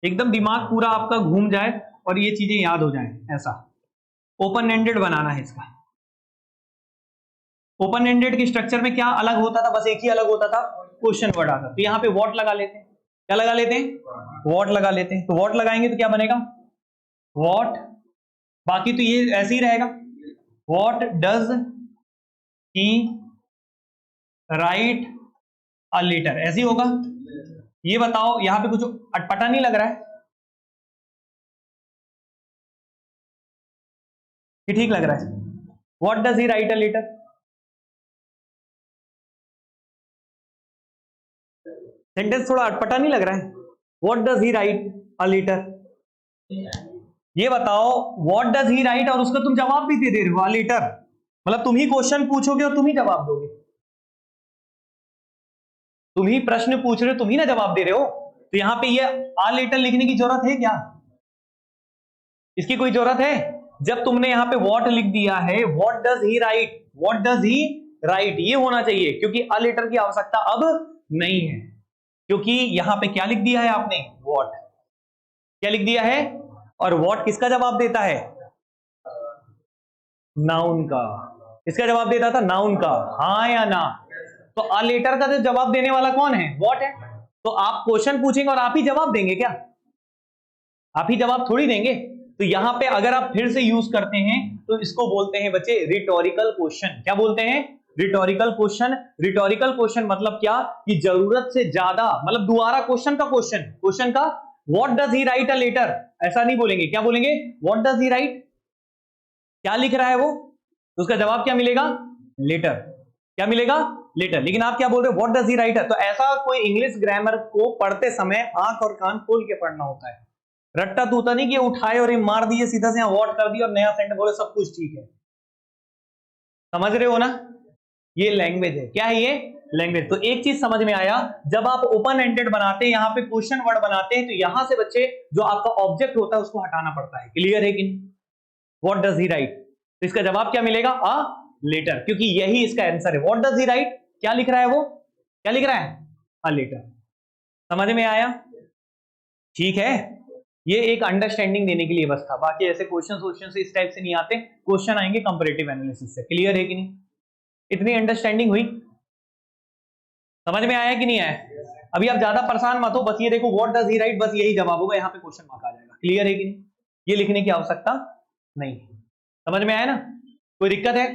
एकदम दिमाग पूरा आपका घूम जाए और ये चीजें याद हो जाए, ऐसा ओपन एंडेड बनाना है इसका। ओपन एंडेड के स्ट्रक्चर में क्या अलग होता था? बस एक ही अलग होता था, क्वेश्चन वर्ड आता। तो यहाँ पे व्हाट लगा लेते हैं। क्या लगा लेते हैं? व्हाट लगा लेते हैं। तो व्हाट लगाएंगे तो क्या बनेगा? व्हाट। बाकी तो ये ऐसे ही रहेगा, what does he write a letter, ऐसे ही होगा। ये बताओ यहाँ पे कुछ अटपटा नहीं लग रहा है कि ठीक लग रहा है? What does he write a letter. Sentence थोड़ा अटपटा नहीं लग रहा है? What does he write a letter. ये बताओ व्हाट डज ही राइट, और उसका तुम जवाब भी दे रहे हो, अ लेटर। मतलब तुम ही क्वेश्चन पूछोगे और तुम ही जवाब दोगे। तुम ही प्रश्न पूछ रहे हो, तुम ही ना जवाब दे रहे हो। तो यहां पे ये आ लेटर लिखने की जरूरत है क्या? इसकी कोई जरूरत है? जब तुमने यहां पे व्हाट लिख दिया है, what does he right, what does he right, ये होना चाहिए, क्योंकि अ लेटर की आवश्यकता अब नहीं है, क्योंकि यहां पे क्या लिख दिया है आपने? व्हाट। क्या लिख दिया है? और व्हाट किसका जवाब देता है? नाउन का। किसका जवाब देता था? नाउन का। हाँ या ना? तो अ लेटर का जो जवाब देने वाला कौन है? व्हाट है। तो आप क्वेश्चन पूछेंगे और आप ही जवाब देंगे क्या? आप ही जवाब थोड़ी देंगे। तो यहां पे अगर आप फिर से यूज करते हैं तो इसको बोलते हैं बच्चे रिटोरिकल क्वेश्चन। क्या बोलते हैं? Rhetorical question. रिटोरिकल क्वेश्चन मतलब क्या? कि जरूरत से ज्यादा, मतलब दोबारा क्वेश्चन का क्वेश्चन, क्वेश्चन का what does he write a letter, ऐसा नहीं बोलेंगे। क्या बोलेंगे? व्हाट डज ही राइट, क्या लिख रहा है वो, तो उसका जवाब क्या मिलेगा? लेटर। क्या मिलेगा? लेटर। लेकिन आप क्या बोल रहे हो? What does he right. तो ऐसा कोई इंग्लिश ग्रामर को पढ़ते समय आंख और कान खोल के पढ़ना होता है, रट्टा तूता नहीं कि उठाए और ये मार दिए सीधा से व्हाट कर दिया और नया सेंटेंस बोले सब कुछ ठीक है। समझ रहे हो ना? ये लैंग्वेज है। क्या है ये? लैंग्वेज। तो एक चीज समझ में आया, जब आप ओपन एंडेड बनाते हैं, यहां पे क्वेश्चन वर्ड बनाते हैं, तो यहां से बच्चे जो आपका ऑब्जेक्ट होता है उसको हटाना पड़ता है। क्लियर है कि नहीं? व्हाट डज ही राइट, तो इसका जवाब क्या मिलेगा? अ लेटर, क्योंकि यही इसका आंसर है। व्हाट डज ही राइट, क्या लिख रहा है वो? क्या लिख रहा है? A letter. समझ में आया? ठीक है। ये एक अंडरस्टैंडिंग देने के लिए बस था, बाकी ऐसे क्वेश्चन से इस टाइप से नहीं आते, क्वेश्चन आएंगे कंपैरेटिव एनालिसिस से। क्लियर है कि नहीं? इतनी अंडरस्टैंडिंग हुई? समझ में आया कि नहीं आया? अभी आप ज्यादा परेशान मत हो, बस ये देखो व्हाट डज ही राइट, बस यही जवाब होगा, यहाँ पे क्वेश्चन मार्क आ जाएगा। क्लियर है कि नहीं? ये लिखने की आवश्यकता नहीं। समझ में आया ना? कोई दिक्कत है?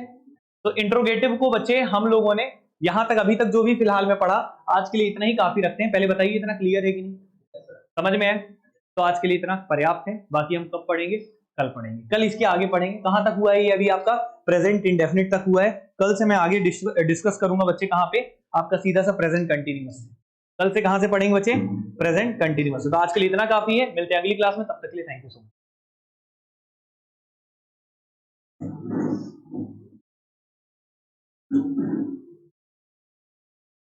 तो इंट्रोगेटिव को बच्चे हम लोगों ने यहां तक अभी तक जो भी फिलहाल में पढ़ा, आज के लिए इतना ही काफी रखते हैं। पहले बताइए इतना क्लियर है कि नहीं? समझ में आया? तो आज के लिए इतना पर्याप्त है। बाकी हम कब पढ़ेंगे? कल पढ़ेंगे। कल इसके आगे पढ़ेंगे। कहां तक हुआ है ये? अभी आपका प्रेजेंट इंडेफिनिट तक हुआ है। कल से मैं आगे डिस्कस करूंगा बच्चे कहां पे, आपका सीधा सा प्रेजेंट कंटिन्यूअस। कल से कहां से पढ़ेंगे बच्चे? Present continuous. तो आज के लिए इतना काफी है, मिलते हैं अगली क्लास में, तब तक के लिए थैंक यू सो मच।